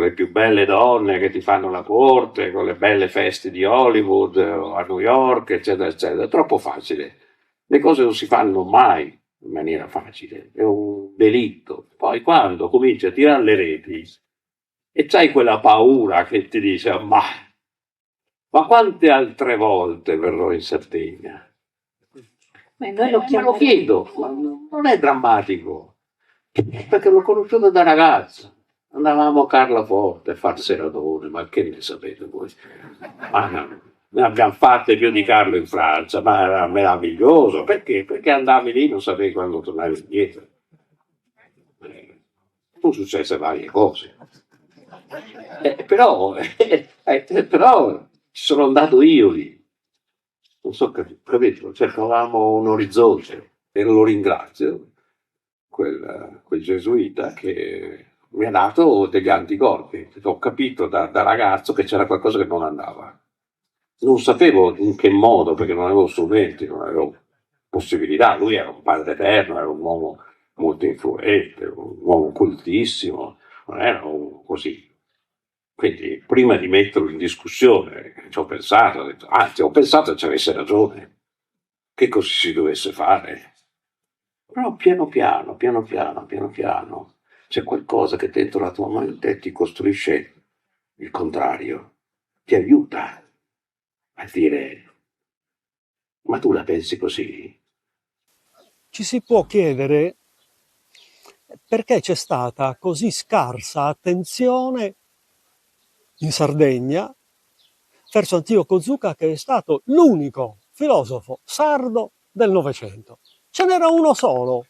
Speaker 21: le più belle donne che ti fanno la corte, con le belle feste di Hollywood o a New York, eccetera, eccetera. È troppo facile. Le cose non si fanno mai in maniera facile, è un delitto. Poi quando cominci a tirare le reti e c'hai quella paura che ti dice ma quante altre volte verrò in Sardegna?
Speaker 15: Noi lo
Speaker 21: Me lo chiedo, ma non è drammatico, perché l'ho conosciuto da ragazza. Andavamo a Carlaforte a far seratone, ma che ne sapete voi? Ne abbiamo fatte più di Carlo in Francia, ma era meraviglioso. Perché? Perché andavi lì e non sapevi quando tornavi indietro. Sono successe varie cose. Però ci sono andato io lì. Non so, capito? Cercavamo un orizzonte e lo ringrazio, quel gesuita che mi ha dato degli anticorpi. Ho capito da ragazzo che c'era qualcosa che non andava. Non sapevo in che modo, perché non avevo strumenti, non avevo possibilità. Lui era un padre eterno, era un uomo molto influente, un uomo cultissimo, non era così. Quindi prima di metterlo in discussione ci ho pensato, ho detto, ho pensato che ci avesse ragione, che cosa si dovesse fare. Però piano piano c'è qualcosa che dentro la tua mente ti costruisce il contrario, ti aiuta a dire, ma tu la pensi così?
Speaker 7: Ci si può chiedere perché c'è stata così scarsa attenzione in Sardegna verso Antioco Zucca, che è stato l'unico filosofo sardo del Novecento. Ce n'era uno solo,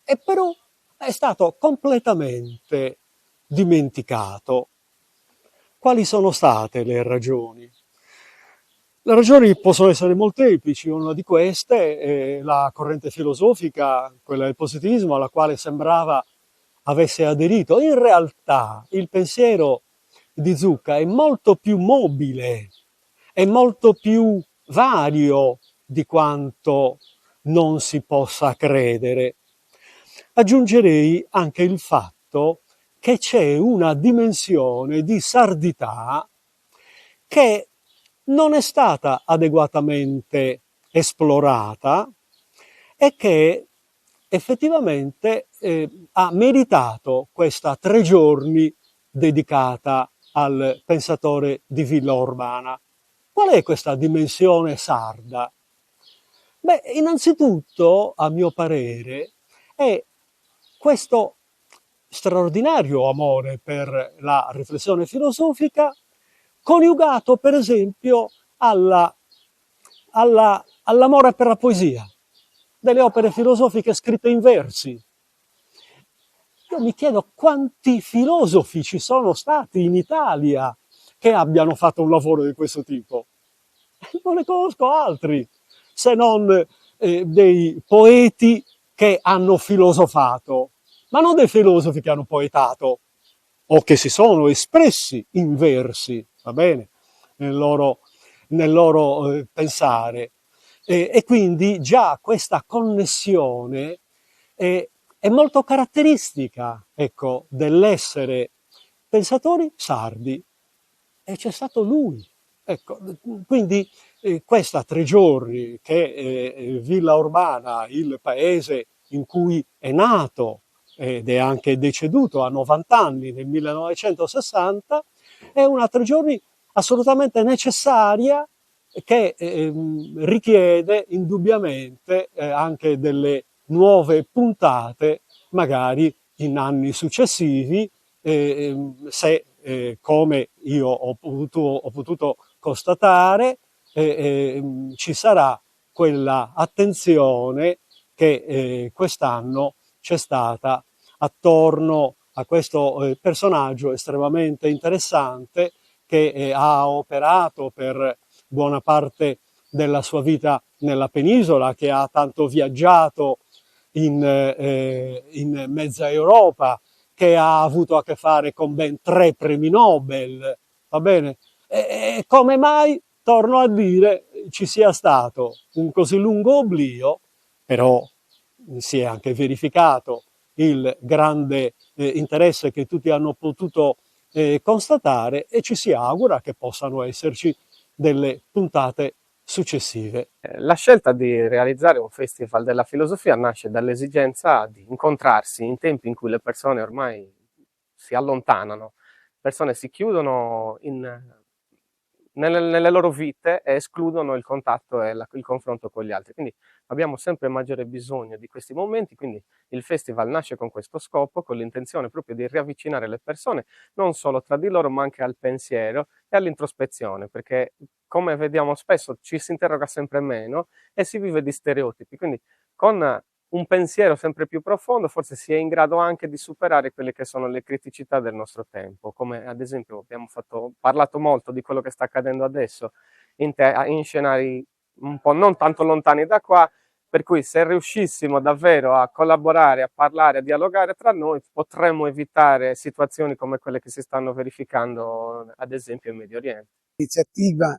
Speaker 7: e però è stato completamente dimenticato. Quali sono state le ragioni? Le ragioni possono essere molteplici. Una di queste è la corrente filosofica, quella del positivismo, alla quale sembrava avesse aderito. In realtà il pensiero di Zucca è molto più mobile, è molto più vario di quanto non si possa credere. Aggiungerei anche il fatto che c'è una dimensione di sardità che non è stata adeguatamente esplorata e che effettivamente ha meritato questa 3 giorni dedicata al pensatore di Villa Urbana. Qual è questa dimensione sarda? Beh, innanzitutto, a mio parere, è questo straordinario amore per la riflessione filosofica coniugato per esempio all'amore per la poesia, delle opere filosofiche scritte in versi. Io mi chiedo quanti filosofi ci sono stati in Italia che abbiano fatto un lavoro di questo tipo. Non ne conosco altri, se non dei poeti che hanno filosofato, ma non dei filosofi che hanno poetato o che si sono espressi in versi, va bene, nel loro pensare. E quindi già questa connessione è molto caratteristica, ecco, dell'essere pensatori sardi, e c'è stato lui. Ecco, quindi questa 3 giorni che è Villa Urbana, il paese in cui è nato ed è anche deceduto a 90 anni nel 1960, è una 3 giorni assolutamente necessaria, che richiede indubbiamente anche delle nuove puntate, magari in anni successivi, se come io ho potuto constatare, ci sarà quella attenzione che quest'anno c'è stata attorno a questo personaggio estremamente interessante che ha operato per buona parte della sua vita nella penisola, che ha tanto viaggiato in mezza Europa, che ha avuto a che fare con ben 3 premi Nobel, va bene? E come mai, torno a dire, ci sia stato un così lungo oblio, però si è anche verificato il grande interesse che tutti hanno potuto constatare, e ci si augura che possano esserci delle puntate successive.
Speaker 9: La scelta di realizzare un festival della filosofia nasce dall'esigenza di incontrarsi in tempi in cui le persone ormai si allontanano, le persone si chiudono nelle loro vite e escludono il contatto e il confronto con gli altri. Quindi abbiamo sempre maggiore bisogno di questi momenti, quindi il festival nasce con questo scopo, con l'intenzione proprio di riavvicinare le persone non solo tra di loro ma anche al pensiero e all'introspezione, perché come vediamo spesso ci si interroga sempre meno e si vive di stereotipi, quindi con un pensiero sempre più profondo forse si è in grado anche di superare quelle che sono le criticità del nostro tempo, come ad esempio abbiamo parlato molto di quello che sta accadendo adesso in scenari un po' non tanto lontani da qua, per cui se riuscissimo davvero a collaborare, a parlare, a dialogare tra noi, potremmo evitare situazioni come quelle che si stanno verificando ad esempio in Medio Oriente.
Speaker 22: Iniziativa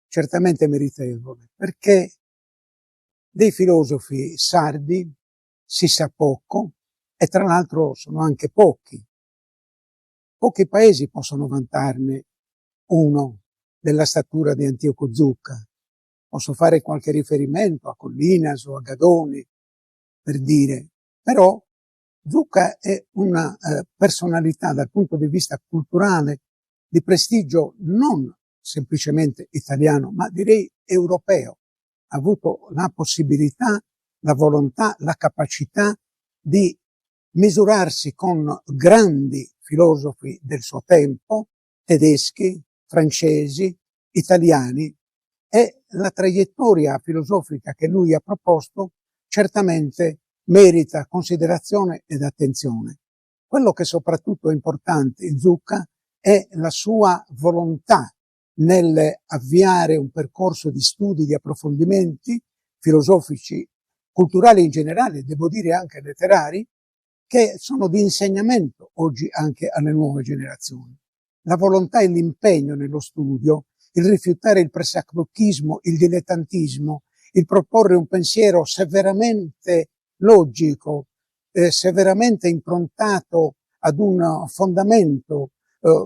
Speaker 22: certamente meritevole, perché dei filosofi sardi si sa poco, e tra l'altro sono anche pochi. Pochi paesi possono vantarne uno della statura di Antioco Zucca. Posso fare qualche riferimento a Collinas o a Gadoni, per dire, però Zucca è una personalità dal punto di vista culturale di prestigio non semplicemente italiano, ma direi europeo. Ha avuto la possibilità, la volontà, la capacità di misurarsi con grandi filosofi del suo tempo, tedeschi, francesi, italiani, e la traiettoria filosofica che lui ha proposto certamente merita considerazione ed attenzione. Quello che soprattutto è importante in Zucca è la sua volontà nell'avviare un percorso di studi, di approfondimenti filosofici, culturali in generale, devo dire anche letterari, che sono di insegnamento oggi anche alle nuove generazioni. La volontà e l'impegno nello studio, il rifiutare il pressappochismo, il dilettantismo, il proporre un pensiero severamente logico, severamente improntato ad un fondamento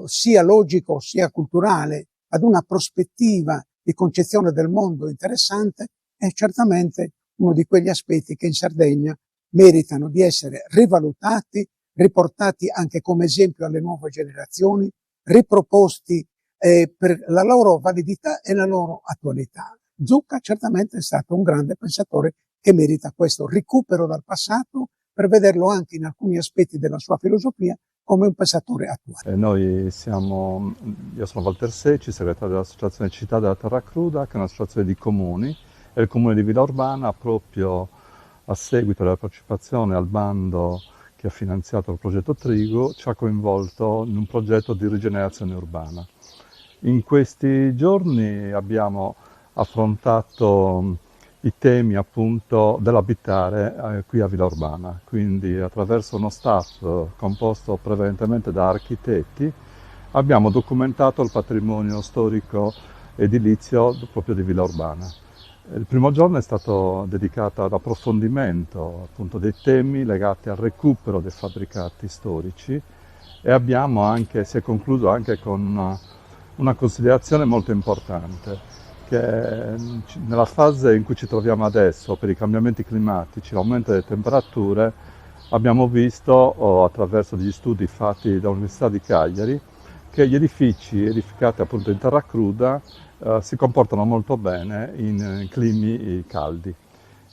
Speaker 22: sia logico sia culturale, ad una prospettiva di concezione del mondo interessante, è certamente uno di quegli aspetti che in Sardegna meritano di essere rivalutati, riportati anche come esempio alle nuove generazioni, riproposti per la loro validità e la loro attualità. Zucca certamente è stato un grande pensatore che merita questo recupero dal passato per vederlo anche in alcuni aspetti della sua filosofia come un passatore attuale.
Speaker 1: Io sono Walter Secci, segretario dell'Associazione Città della Terra Cruda, che è un'associazione di comuni, e il comune di Villa Urbana, proprio a seguito della partecipazione al bando che ha finanziato il progetto Trigo, ci ha coinvolto in un progetto di rigenerazione urbana. In questi giorni abbiamo affrontato i temi appunto dell'abitare qui a Villa Urbana, quindi attraverso uno staff composto prevalentemente da architetti abbiamo documentato il patrimonio storico edilizio proprio di Villa Urbana. Il primo giorno è stato dedicato all'approfondimento appunto dei temi legati al recupero dei fabbricati storici e si è concluso anche con una considerazione molto importante, che nella fase in cui ci troviamo adesso, per i cambiamenti climatici, l'aumento delle temperature, abbiamo visto attraverso degli studi fatti dall'Università di Cagliari che gli edifici edificati appunto in terra cruda si comportano molto bene in climi caldi,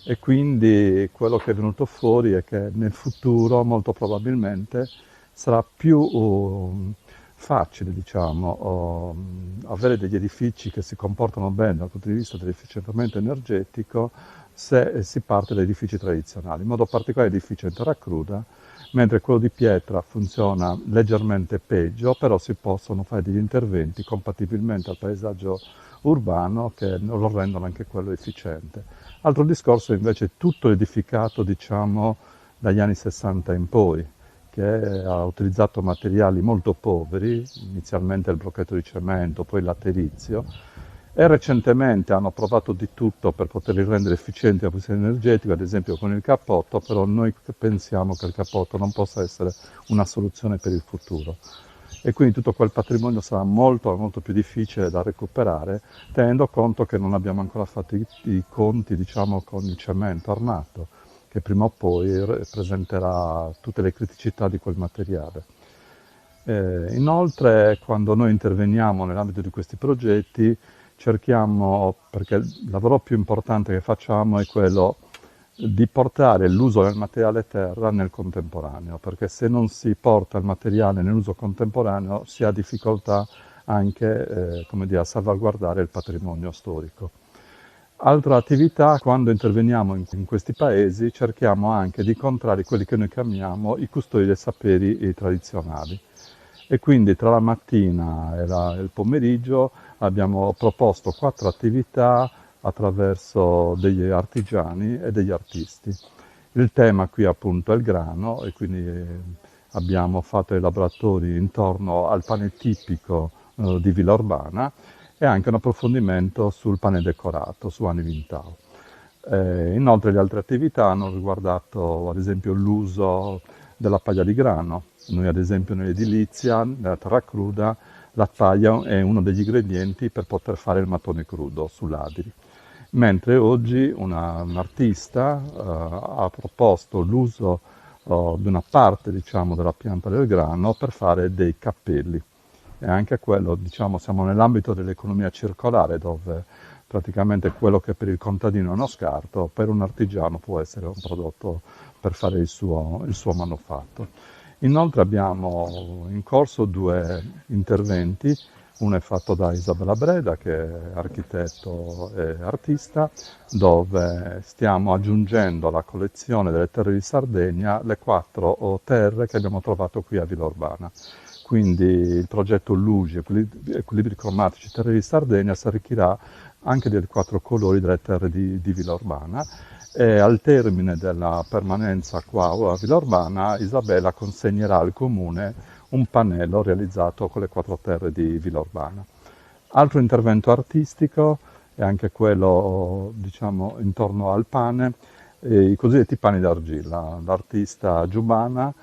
Speaker 1: e quindi quello che è venuto fuori è che nel futuro molto probabilmente sarà più facile, diciamo, avere degli edifici che si comportano bene dal punto di vista dell'efficientamento energetico se si parte da edifici tradizionali, in modo particolare edifici in terra cruda, mentre quello di pietra funziona leggermente peggio, però si possono fare degli interventi compatibilmente al paesaggio urbano che lo rendono anche quello efficiente. Altro discorso invece è tutto edificato, diciamo, dagli anni 60 in poi, che ha utilizzato materiali molto poveri, inizialmente il blocchetto di cemento, poi il laterizio, e recentemente hanno provato di tutto per poterli rendere efficienti dal punto di vista energetico, ad esempio con il cappotto, però noi pensiamo che il cappotto non possa essere una soluzione per il futuro. E quindi tutto quel patrimonio sarà molto, molto più difficile da recuperare, tenendo conto che non abbiamo ancora fatto i conti, diciamo, con il cemento armato, che prima o poi presenterà tutte le criticità di quel materiale. Inoltre, quando noi interveniamo nell'ambito di questi progetti, cerchiamo, perché il lavoro più importante che facciamo è quello di portare l'uso del materiale terra nel contemporaneo, perché se non si porta il materiale nell'uso contemporaneo si ha difficoltà anche a salvaguardare il patrimonio storico. Altra attività, quando interveniamo in questi paesi, cerchiamo anche di incontrare quelli che noi chiamiamo i custodi dei saperi tradizionali. E quindi tra la mattina e il pomeriggio abbiamo proposto 4 attività attraverso degli artigiani e degli artisti. Il tema qui appunto è il grano, e quindi abbiamo fatto dei laboratori intorno al pane tipico di Villa Urbana, e anche un approfondimento sul pane decorato, su Anni Vintau. Inoltre le altre attività hanno riguardato ad esempio l'uso della paglia di grano. Noi ad esempio nell'edilizia, nella terra cruda, la paglia è uno degli ingredienti per poter fare il mattone crudo sull'Adri. Mentre oggi un artista ha proposto l'uso di una parte, diciamo, della pianta del grano per fare dei cappelli. E anche quello, diciamo, siamo nell'ambito dell'economia circolare, dove praticamente quello che per il contadino è uno scarto, per un artigiano può essere un prodotto per fare il suo manufatto. Inoltre abbiamo in corso 2 interventi, uno è fatto da Isabella Breda, che è architetto e artista, dove stiamo aggiungendo alla collezione delle terre di Sardegna le 4 terre che abbiamo trovato qui a Villa Urbana. Quindi il progetto LUGI, Equilibri Cromatici Terre di Sardegna, si arricchirà anche dei 4 colori delle terre di Villa Urbana, e al termine della permanenza qua a Villa Urbana Isabella consegnerà al comune un pannello realizzato con le 4 terre di Villa Urbana. Altro intervento artistico è anche quello, diciamo, intorno al pane, i cosiddetti pani d'argilla. L'artista Giubana,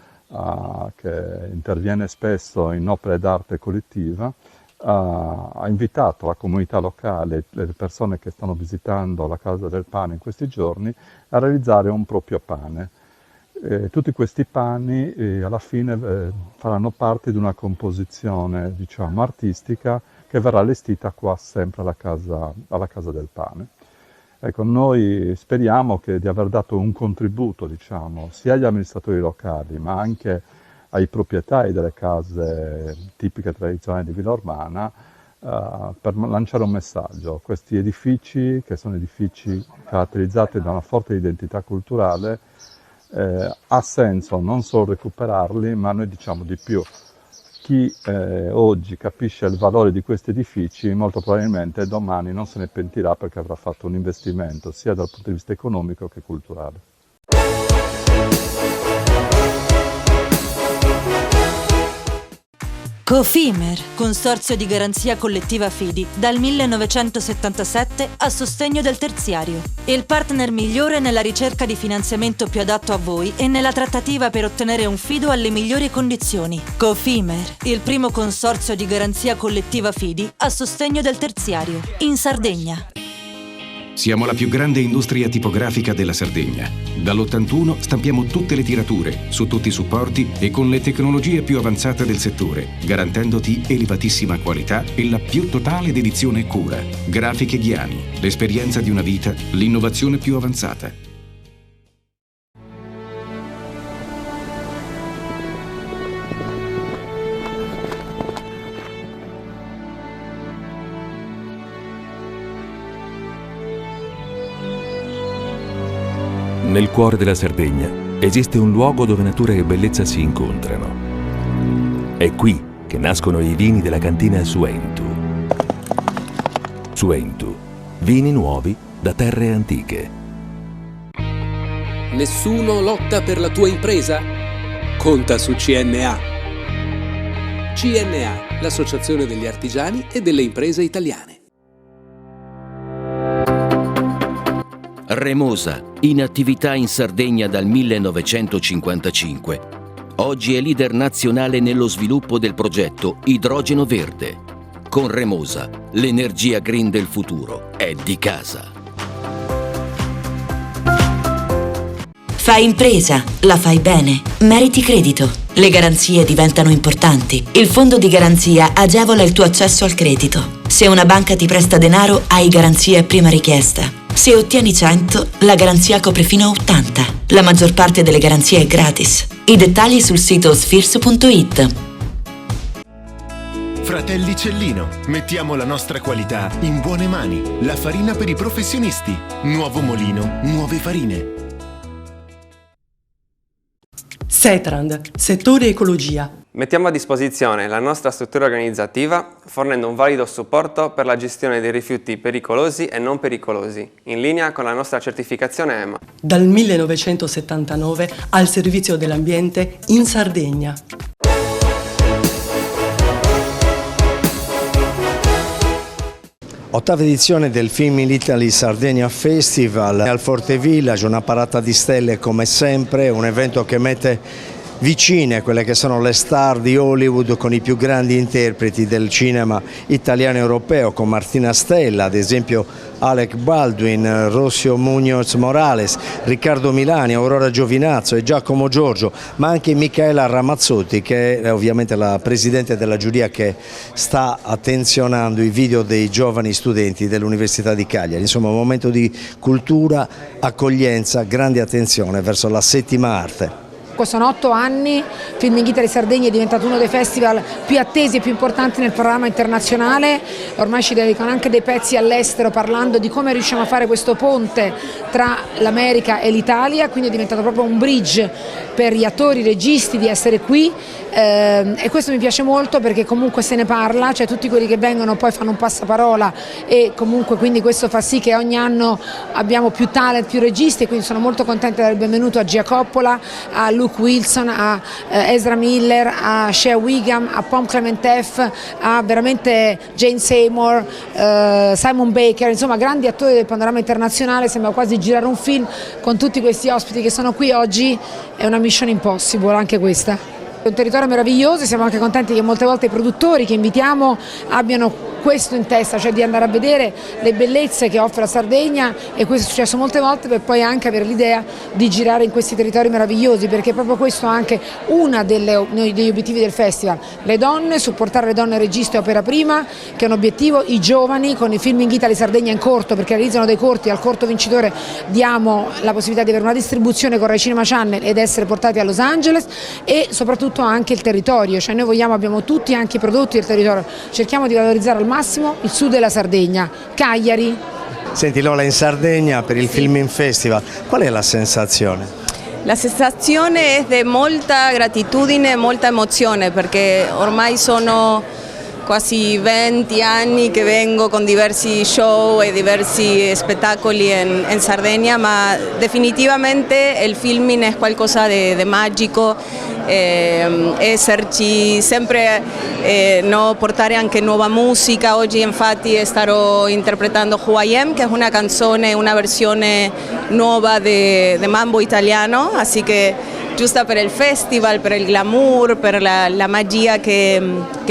Speaker 1: che interviene spesso in opere d'arte collettiva, ha invitato la comunità locale, le persone che stanno visitando la Casa del Pane in questi giorni, a realizzare un proprio pane. Tutti questi pani alla fine faranno parte di una composizione, diciamo, artistica che verrà allestita qua sempre alla Casa del Pane. Ecco, noi speriamo di aver dato un contributo, diciamo, sia agli amministratori locali, ma anche ai proprietari delle case tipiche tradizionali di Villorbana per lanciare un messaggio. Questi edifici, che sono edifici caratterizzati da una forte identità culturale, ha senso non solo recuperarli, ma noi diciamo di più. Chi oggi capisce il valore di questi edifici molto probabilmente domani non se ne pentirà, perché avrà fatto un investimento sia dal punto di vista economico che culturale.
Speaker 2: Cofimer, consorzio di garanzia collettiva Fidi, dal 1977 a sostegno del terziario. Il partner migliore nella ricerca di finanziamento più adatto a voi e nella trattativa per ottenere un fido alle migliori condizioni. Cofimer, il primo consorzio di garanzia collettiva Fidi a sostegno del terziario, in Sardegna.
Speaker 11: Siamo la più grande industria tipografica della Sardegna. Dall'81 stampiamo tutte le tirature, su tutti i supporti e con le tecnologie più avanzate del settore, garantendoti elevatissima qualità e la più totale dedizione e cura. Grafiche Ghiani, l'esperienza di una vita, l'innovazione più avanzata.
Speaker 4: Nel cuore della Sardegna esiste un luogo dove natura e bellezza si incontrano. È qui che nascono i vini della cantina Suentu. Suentu, vini nuovi da terre antiche.
Speaker 6: Nessuno lotta per la tua impresa? Conta su CNA. CNA, l'associazione degli artigiani e delle imprese italiane.
Speaker 3: Remosa, in attività in Sardegna dal 1955. Oggi è leader nazionale nello sviluppo del progetto Idrogeno Verde. Con Remosa, l'energia green del futuro è di casa.
Speaker 13: Fai impresa, la fai bene, meriti credito. Le garanzie diventano importanti. Il fondo di garanzia agevola il tuo accesso al credito. Se una banca ti presta denaro, hai garanzia prima richiesta. Se ottieni 100, la garanzia copre fino a 80. La maggior parte delle garanzie è gratis. I dettagli sul sito sfirso.it.
Speaker 23: Fratelli Cellino, mettiamo la nostra qualità in buone mani. La farina per i professionisti. Nuovo mulino, nuove farine.
Speaker 12: Setrand, settore ecologia.
Speaker 24: Mettiamo a disposizione la nostra struttura organizzativa fornendo un valido supporto per la gestione dei rifiuti pericolosi e non pericolosi, in linea con la nostra certificazione EMA.
Speaker 12: Dal 1979 al servizio dell'ambiente in Sardegna.
Speaker 25: Ottava edizione del Film in Italy Sardinia Festival al Forte Village, una parata di stelle come sempre, un evento che mette vicine quelle che sono le star di Hollywood con i più grandi interpreti del cinema italiano e europeo, con Martina Stella, ad esempio Alec Baldwin, Rossio Muñoz Morales, Riccardo Milani, Aurora Giovinazzo e Giacomo Giorgio, ma anche Michaela Ramazzotti, che è ovviamente la presidente della giuria che sta attenzionando i video dei giovani studenti dell'Università di Cagliari. Insomma, un momento di cultura, accoglienza, grande attenzione verso la settima arte.
Speaker 26: Sono 8 anni, Film in Italy Sardegna è diventato uno dei festival più attesi e più importanti nel panorama internazionale, ormai ci dedicano anche dei pezzi all'estero parlando di come riusciamo a fare questo ponte tra l'America e l'Italia, quindi è diventato proprio un bridge per gli attori, i registi di essere qui e questo mi piace molto perché comunque se ne parla, cioè tutti quelli che vengono poi fanno un passaparola e comunque quindi questo fa sì che ogni anno abbiamo più talent, più registi e quindi sono molto contenta di dare il benvenuto a Gia Coppola, a Luke Wilson, a Ezra Miller, a Shea Wiggum, a Pom Clementef, a veramente Jane Seymour, Simon Baker, insomma grandi attori del panorama internazionale, sembra quasi girare un film con tutti questi ospiti che sono qui oggi, è una mission impossible anche questa. È un territorio meraviglioso e siamo anche contenti che molte volte i produttori che invitiamo abbiano questo in testa, cioè di andare a vedere le bellezze che offre la Sardegna, e questo è successo molte volte, per poi anche avere l'idea di girare in questi territori meravigliosi, perché è proprio questo anche uno degli obiettivi del festival: le donne, supportare le donne registe e opera prima, che è un obiettivo, i giovani con i Filming Italy Sardegna in corto, perché realizzano dei corti, al corto vincitore diamo la possibilità di avere una distribuzione con Rai Cinema Channel ed essere portati a Los Angeles, e soprattutto anche il territorio, cioè noi abbiamo tutti anche i prodotti del territorio, cerchiamo di valorizzare al massimo il sud della Sardegna, Cagliari.
Speaker 25: Senti Lola, in Sardegna per il Filming Festival, qual è la sensazione?
Speaker 5: La sensazione è di molta gratitudine e molta emozione, perché ormai sono quasi 20 anni che vengo con diversi show e diversi spettacoli in Sardegna, ma definitivamente il filming è qualcosa di magico, esserci sempre, portare anche nuova musica. Oggi infatti starò interpretando Who I Am, che è una canzone, una versione nuova di mambo italiano, así que giusta per il festival, per il glamour, per la magia che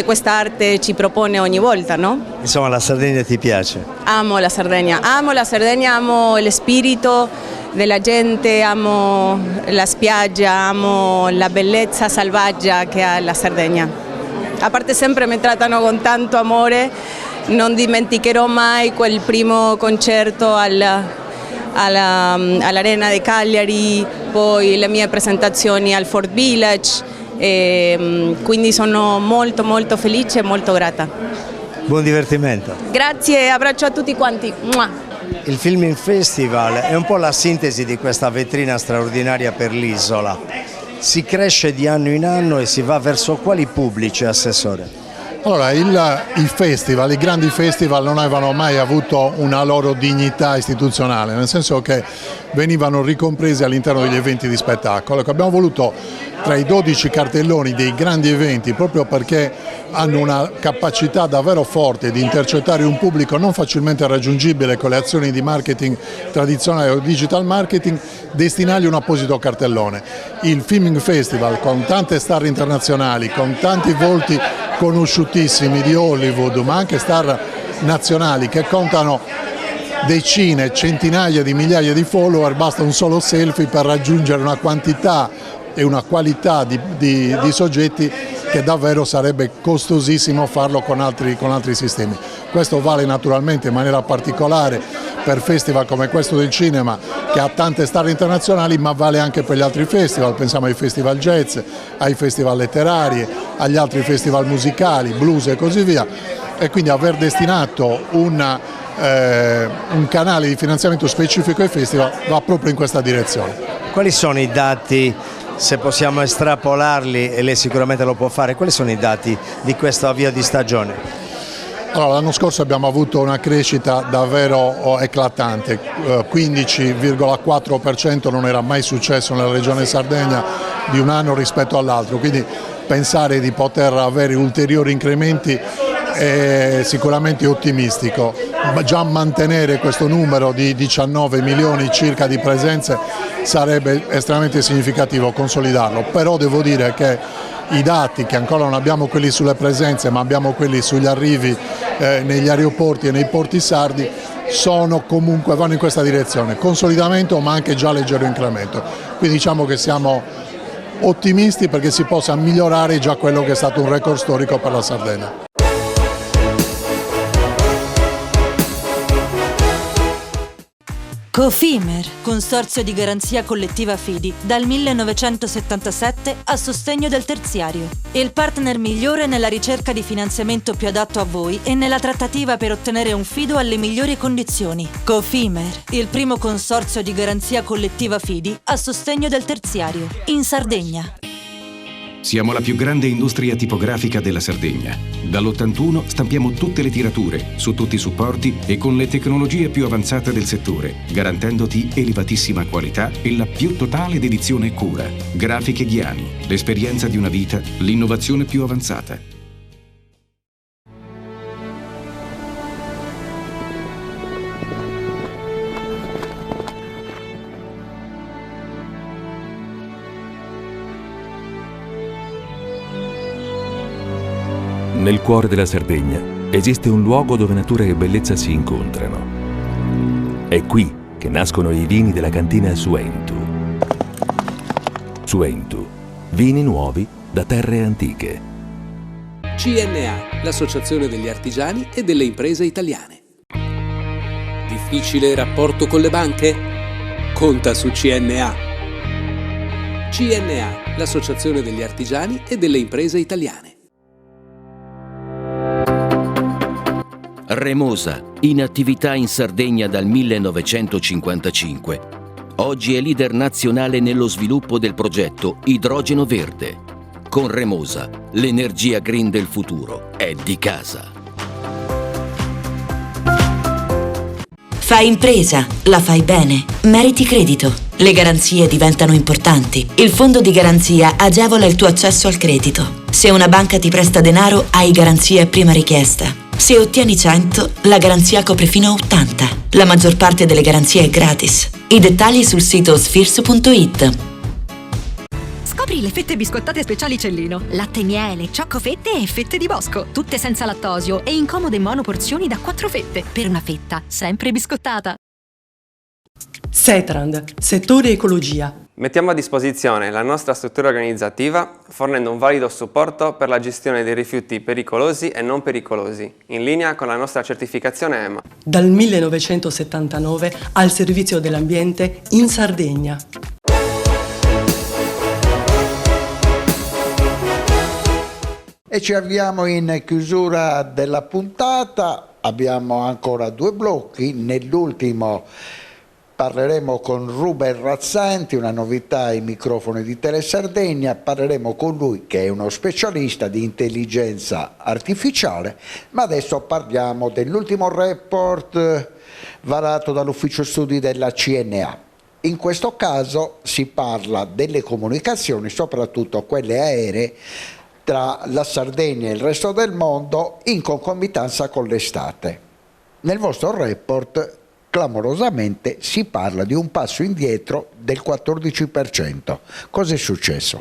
Speaker 5: quest'arte ci propone ogni volta, no?
Speaker 25: Insomma, la Sardegna ti piace?
Speaker 5: Amo la Sardegna, amo lo spirito della gente, amo la spiaggia, amo la bellezza selvaggia che ha la Sardegna. A parte sempre mi trattano con tanto amore, non dimenticherò mai quel primo concerto all'Arena di Cagliari, poi le mie presentazioni al Fort Village, quindi sono molto molto felice e molto grata.
Speaker 25: Buon divertimento.
Speaker 5: Grazie, abbraccio a tutti quanti.
Speaker 25: Il Filming Festival è un po' la sintesi di questa vetrina straordinaria per l'isola. Si cresce di anno in anno e si va verso quali pubblici, Assessore?
Speaker 10: Allora, i festival, i grandi festival non avevano mai avuto una loro dignità istituzionale, nel senso che venivano ricompresi all'interno degli eventi di spettacolo. Abbiamo voluto tra i 12 cartelloni dei grandi eventi, proprio perché hanno una capacità davvero forte di intercettare un pubblico non facilmente raggiungibile con le azioni di marketing tradizionale o digital marketing, destinargli un apposito cartellone. Il Filming Festival, con tante star internazionali, con tanti volti conosciutissimi di Hollywood, ma anche star nazionali che contano decine, centinaia di migliaia di follower, basta un solo selfie per raggiungere una quantità e una qualità di soggetti che davvero sarebbe costosissimo farlo con altri sistemi. Questo vale naturalmente in maniera particolare per festival come questo del cinema, che ha tante star internazionali, ma vale anche per gli altri festival. Pensiamo ai festival jazz, ai festival letterari, agli altri festival musicali, blues e così via. E quindi aver destinato un canale di finanziamento specifico ai festival va proprio in questa direzione.
Speaker 25: Quali sono i dati, se possiamo estrapolarli, e lei sicuramente lo può fare, quali sono i dati di questo avvio di stagione?
Speaker 10: Allora, l'anno scorso abbiamo avuto una crescita davvero eclatante, 15,4% non era mai successo nella regione Sardegna di un anno rispetto all'altro, quindi pensare di poter avere ulteriori incrementi è sicuramente ottimistico. Già mantenere questo numero di 19 milioni circa di presenze sarebbe estremamente significativo, consolidarlo, però devo dire che i dati, che ancora non abbiamo quelli sulle presenze ma abbiamo quelli sugli arrivi negli aeroporti e nei porti sardi, vanno in questa direzione, consolidamento ma anche già leggero incremento, quindi diciamo che siamo ottimisti perché si possa migliorare già quello che è stato un record storico per la Sardegna.
Speaker 2: Cofimer, consorzio di garanzia collettiva Fidi, dal 1977 a sostegno del terziario. Il partner migliore nella ricerca di finanziamento più adatto a voi e nella trattativa per ottenere un fido alle migliori condizioni. Cofimer, il primo consorzio di garanzia collettiva Fidi a sostegno del terziario, in Sardegna.
Speaker 11: Siamo la più grande industria tipografica della Sardegna. Dall'81 stampiamo tutte le tirature, su tutti i supporti e con le tecnologie più avanzate del settore, garantendoti elevatissima qualità e la più totale dedizione e cura. Grafiche Ghiani, l'esperienza di una vita, l'innovazione più avanzata.
Speaker 4: Nel cuore della Sardegna esiste un luogo dove natura e bellezza si incontrano. È qui che nascono i vini della cantina Suentu. Suentu, vini nuovi da terre antiche.
Speaker 6: CNA, l'associazione degli artigiani e delle imprese italiane. Difficile rapporto con le banche? Conta su CNA. CNA, l'associazione degli artigiani e delle imprese italiane.
Speaker 3: Remosa, in attività in Sardegna dal 1955. Oggi è leader nazionale nello sviluppo del progetto Idrogeno Verde. Con Remosa, l'energia green del futuro è di casa.
Speaker 13: Fai impresa, la fai bene, meriti credito. Le garanzie diventano importanti. Il fondo di garanzia agevola il tuo accesso al credito. Se una banca ti presta denaro, hai garanzia a prima richiesta. Se ottieni 100, la garanzia copre fino a 80. La maggior parte delle garanzie è gratis. I dettagli sul sito sfirso.it.
Speaker 8: Scopri le fette biscottate speciali Cellino. Latte e miele, ciocco-fette e fette di bosco. Tutte senza lattosio e in comode monoporzioni da 4 fette. Per una fetta sempre biscottata.
Speaker 12: Setrand, settore ecologia.
Speaker 24: Mettiamo a disposizione la nostra struttura organizzativa fornendo un valido supporto per la gestione dei rifiuti pericolosi e non pericolosi, in linea con la nostra certificazione EMA.
Speaker 12: Dal 1979 al servizio dell'ambiente in Sardegna.
Speaker 14: E ci avviamo in chiusura della puntata, abbiamo ancora 2 blocchi, nell'ultimo parleremo con Ruben Razzanti, una novità ai microfoni di Tele Sardegna, parleremo con lui che è uno specialista di intelligenza artificiale, ma adesso parliamo dell'ultimo report varato dall'ufficio studi della CNA. In questo caso si parla delle comunicazioni, soprattutto quelle aeree, tra la Sardegna e il resto del mondo in concomitanza con l'estate. Nel vostro report clamorosamente si parla di un passo indietro del 14%. Cosa è successo?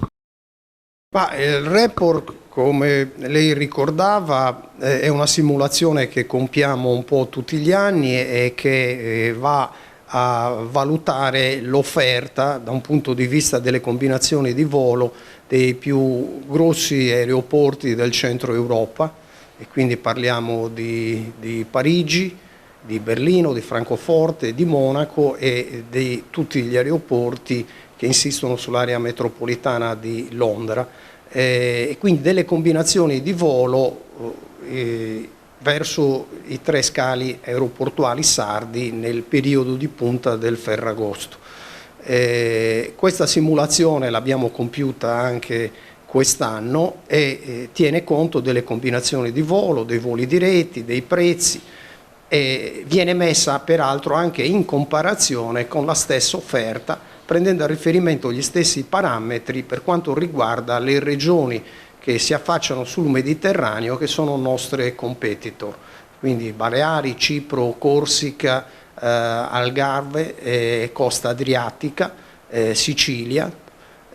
Speaker 16: Il report, come lei ricordava, è una simulazione che compiamo un po' tutti gli anni e che va a valutare l'offerta da un punto di vista delle combinazioni di volo dei più grossi aeroporti del centro Europa, e quindi parliamo di Parigi, di Berlino, di Francoforte, di Monaco e di tutti gli aeroporti che insistono sull'area metropolitana di Londra, e quindi delle combinazioni di volo verso i 3 scali aeroportuali sardi nel periodo di punta del Ferragosto. Questa simulazione l'abbiamo compiuta anche quest'anno e tiene conto delle combinazioni di volo, dei voli diretti, dei prezzi, e viene messa peraltro anche in comparazione con la stessa offerta, prendendo a riferimento gli stessi parametri per quanto riguarda le regioni che si affacciano sul Mediterraneo, che sono nostre competitor, quindi Baleari, Cipro, Corsica, Algarve, Costa Adriatica, Sicilia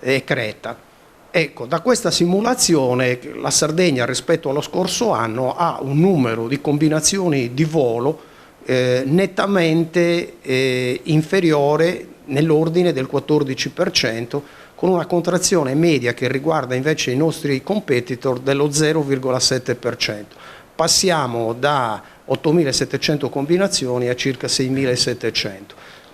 Speaker 16: e Creta. Ecco, da questa simulazione la Sardegna rispetto allo scorso anno ha un numero di combinazioni di volo nettamente inferiore, nell'ordine del 14%, con una contrazione media che riguarda invece i nostri competitor dello 0,7%. Passiamo da 8.700 combinazioni a circa 6.700.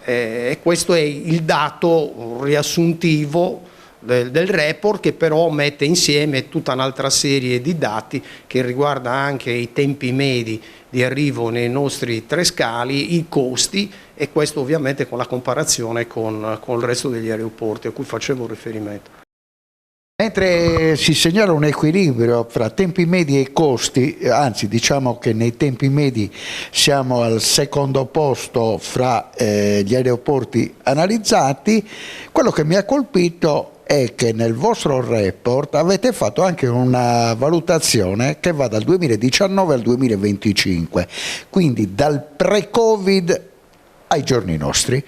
Speaker 16: E questo è il dato riassuntivo del report, che però mette insieme tutta un'altra serie di dati che riguarda anche i tempi medi di arrivo nei nostri 3 scali, i costi, e questo ovviamente con la comparazione con il resto degli aeroporti a cui facevo riferimento.
Speaker 14: Mentre si segnala un equilibrio fra tempi medi e costi, anzi diciamo che nei tempi medi siamo al secondo posto fra gli aeroporti analizzati, quello che mi ha colpito è che nel vostro report avete fatto anche una valutazione che va dal 2019 al 2025, quindi dal pre-Covid ai giorni nostri.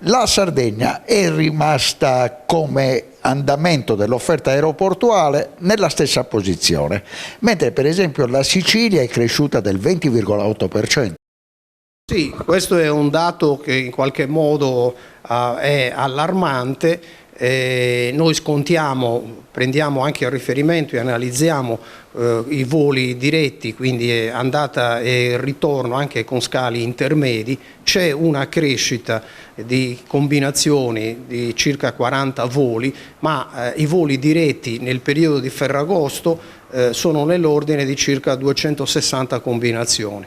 Speaker 14: La Sardegna è rimasta come andamento dell'offerta aeroportuale nella stessa posizione, mentre per esempio la Sicilia è cresciuta del 20,8%.
Speaker 16: Sì, questo è un dato che in qualche modo è allarmante. Noi scontiamo, prendiamo anche a riferimento e analizziamo i voli diretti, quindi andata e ritorno anche con scali intermedi. C'è una crescita di combinazioni di circa 40 voli, ma i voli diretti nel periodo di Ferragosto sono nell'ordine di circa 260 combinazioni.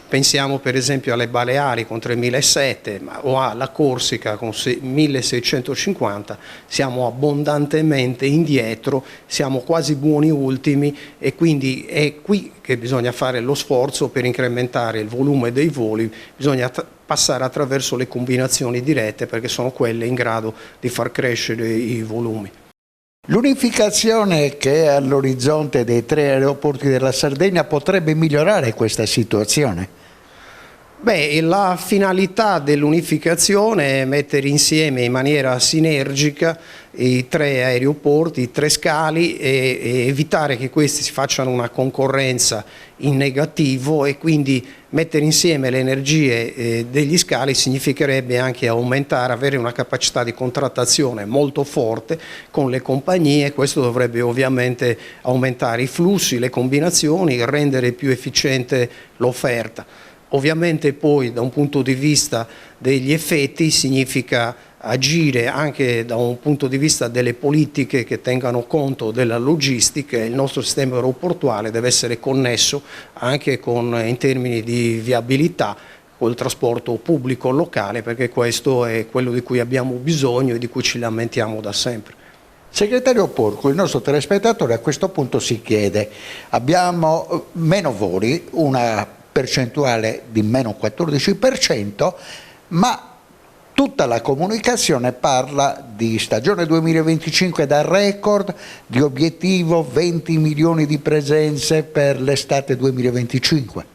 Speaker 16: Pensiamo per esempio alle Baleari con 3.700 o alla Corsica con 1.650, siamo abbondantemente indietro, siamo quasi buoni ultimi e quindi è qui che bisogna fare lo sforzo per incrementare il volume dei voli, bisogna passare attraverso le combinazioni dirette perché sono quelle in grado di far crescere i volumi.
Speaker 14: L'unificazione che è all'orizzonte dei 3 aeroporti della Sardegna potrebbe migliorare questa situazione?
Speaker 16: Beh, la finalità dell'unificazione è mettere insieme in maniera sinergica i 3 aeroporti, i 3 scali e evitare che questi si facciano una concorrenza in negativo e quindi mettere insieme le energie degli scali significherebbe anche aumentare, avere una capacità di contrattazione molto forte con le compagnie. Questo dovrebbe ovviamente aumentare i flussi, le combinazioni, rendere più efficiente l'offerta. Ovviamente poi da un punto di vista degli effetti significa agire anche da un punto di vista delle politiche che tengano conto della logistica. Il nostro sistema aeroportuale deve essere connesso anche in termini di viabilità col trasporto pubblico locale, perché questo è quello di cui abbiamo bisogno e di cui ci lamentiamo da sempre.
Speaker 14: Segretario Porco, il nostro telespettatore a questo punto si chiede: abbiamo meno voli, una percentuale di meno 14%, ma tutta la comunicazione parla di stagione 2025 da record, di obiettivo 20 milioni di presenze per l'estate 2025.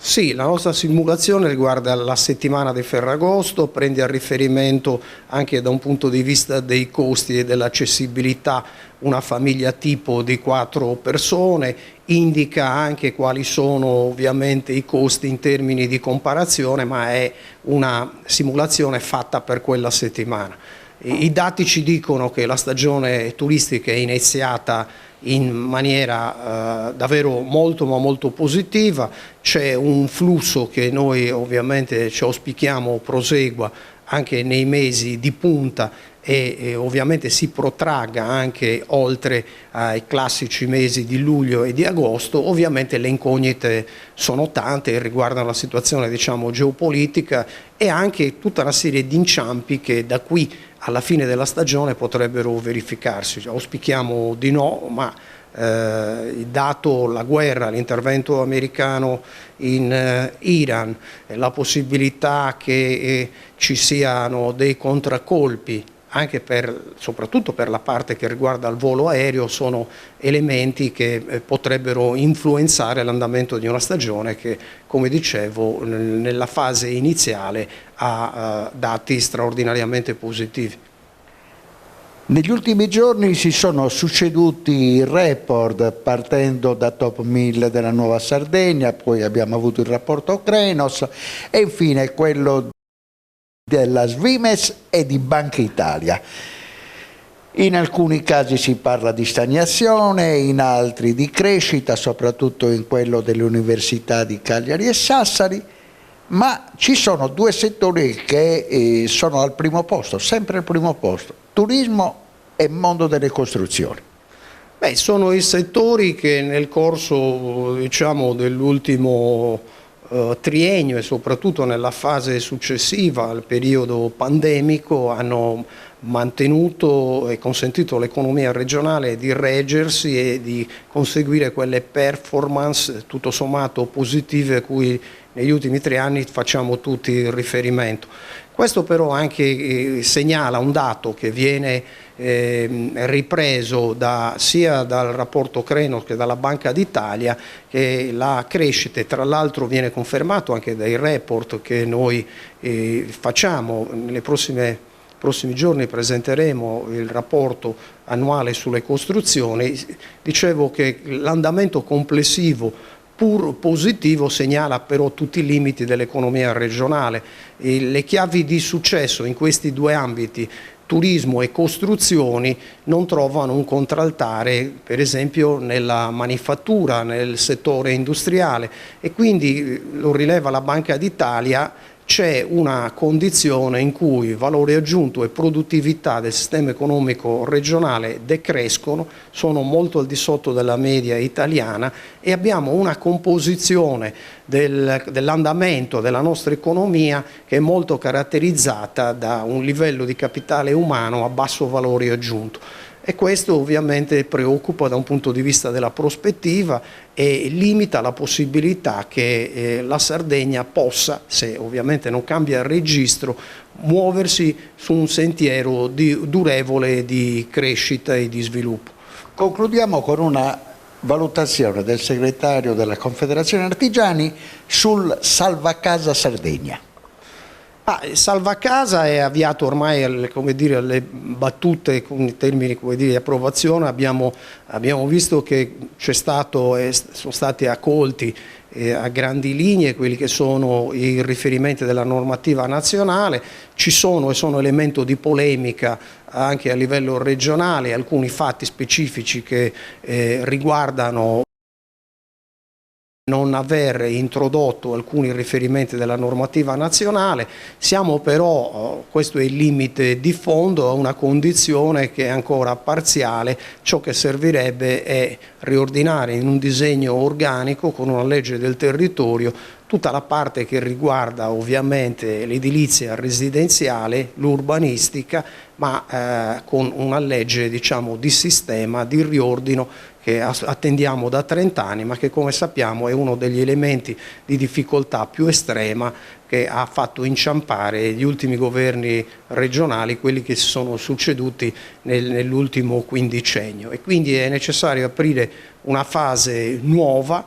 Speaker 16: Sì, la nostra simulazione riguarda la settimana di Ferragosto, prende a riferimento anche da un punto di vista dei costi e dell'accessibilità una famiglia tipo di 4 persone, indica anche quali sono ovviamente i costi in termini di comparazione, ma è una simulazione fatta per quella settimana. I dati ci dicono che la stagione turistica è iniziata in maniera davvero molto ma molto positiva, c'è un flusso che noi ovviamente ci auspichiamo prosegua anche nei mesi di punta e ovviamente si protragga anche oltre ai classici mesi di luglio e di agosto. Ovviamente le incognite sono tante e riguardano la situazione geopolitica e anche tutta una serie di inciampi che da qui alla fine della stagione potrebbero verificarsi. Auspichiamo di no, ma dato la guerra, l'intervento americano in Iran, la possibilità che ci siano dei contraccolpi anche soprattutto per la parte che riguarda il volo aereo, sono elementi che potrebbero influenzare l'andamento di una stagione che, come dicevo, nella fase iniziale ha dati straordinariamente positivi.
Speaker 14: Negli ultimi giorni si sono succeduti report partendo da Top 1000 della Nuova Sardegna, poi abbiamo avuto il rapporto Krenos e infine quello della Svimes e di Banca Italia. In alcuni casi si parla di stagnazione, in altri di crescita, soprattutto in quello delle università di Cagliari e Sassari, ma ci sono 2 settori che sono al primo posto, sempre al primo posto: turismo e mondo delle costruzioni.
Speaker 16: Beh, sono i settori che nel corso dell'ultimo triennio e soprattutto nella fase successiva al periodo pandemico hanno mantenuto e consentito all'economia regionale di reggersi e di conseguire quelle performance tutto sommato positive a cui negli ultimi 3 anni facciamo tutti riferimento. Questo però anche segnala un dato che viene ripreso sia dal rapporto Krenos che dalla Banca d'Italia, che la crescita, e tra l'altro viene confermato anche dai report che noi facciamo nelle prossime prossimi giorni presenteremo il rapporto annuale sulle costruzioni. Dicevo che l'andamento complessivo pur positivo segnala però tutti i limiti dell'economia regionale. Le chiavi di successo in questi due ambiti, turismo e costruzioni, non trovano un contraltare per esempio nella manifattura, nel settore industriale, e quindi, lo rileva la Banca d'Italia, c'è una condizione in cui valore aggiunto e produttività del sistema economico regionale decrescono, sono molto al di sotto della media italiana, e abbiamo una composizione dell'andamento della nostra economia che è molto caratterizzata da un livello di capitale umano a basso valore aggiunto. E questo ovviamente preoccupa da un punto di vista della prospettiva e limita la possibilità che la Sardegna possa, se ovviamente non cambia il registro, muoversi su un sentiero durevole di crescita e di sviluppo.
Speaker 14: Concludiamo con una valutazione del segretario della Confederazione Artigiani sul Salvacasa Sardegna.
Speaker 16: Salvacasa è avviato ormai alle battute con i termini di approvazione. Abbiamo visto che sono stati accolti a grandi linee quelli che sono i riferimenti della normativa nazionale. Ci sono e sono elemento di polemica anche a livello regionale alcuni fatti specifici che riguardano non aver introdotto alcuni riferimenti della normativa nazionale. Siamo però, questo è il limite di fondo, a una condizione che è ancora parziale. Ciò che servirebbe è riordinare in un disegno organico con una legge del territorio tutta la parte che riguarda ovviamente l'edilizia residenziale, l'urbanistica, ma con una legge di sistema, di riordino che attendiamo da 30 anni, ma che come sappiamo è uno degli elementi di difficoltà più estrema che ha fatto inciampare gli ultimi governi regionali, quelli che si sono succeduti nell'ultimo quindicennio. E quindi è necessario aprire una fase nuova,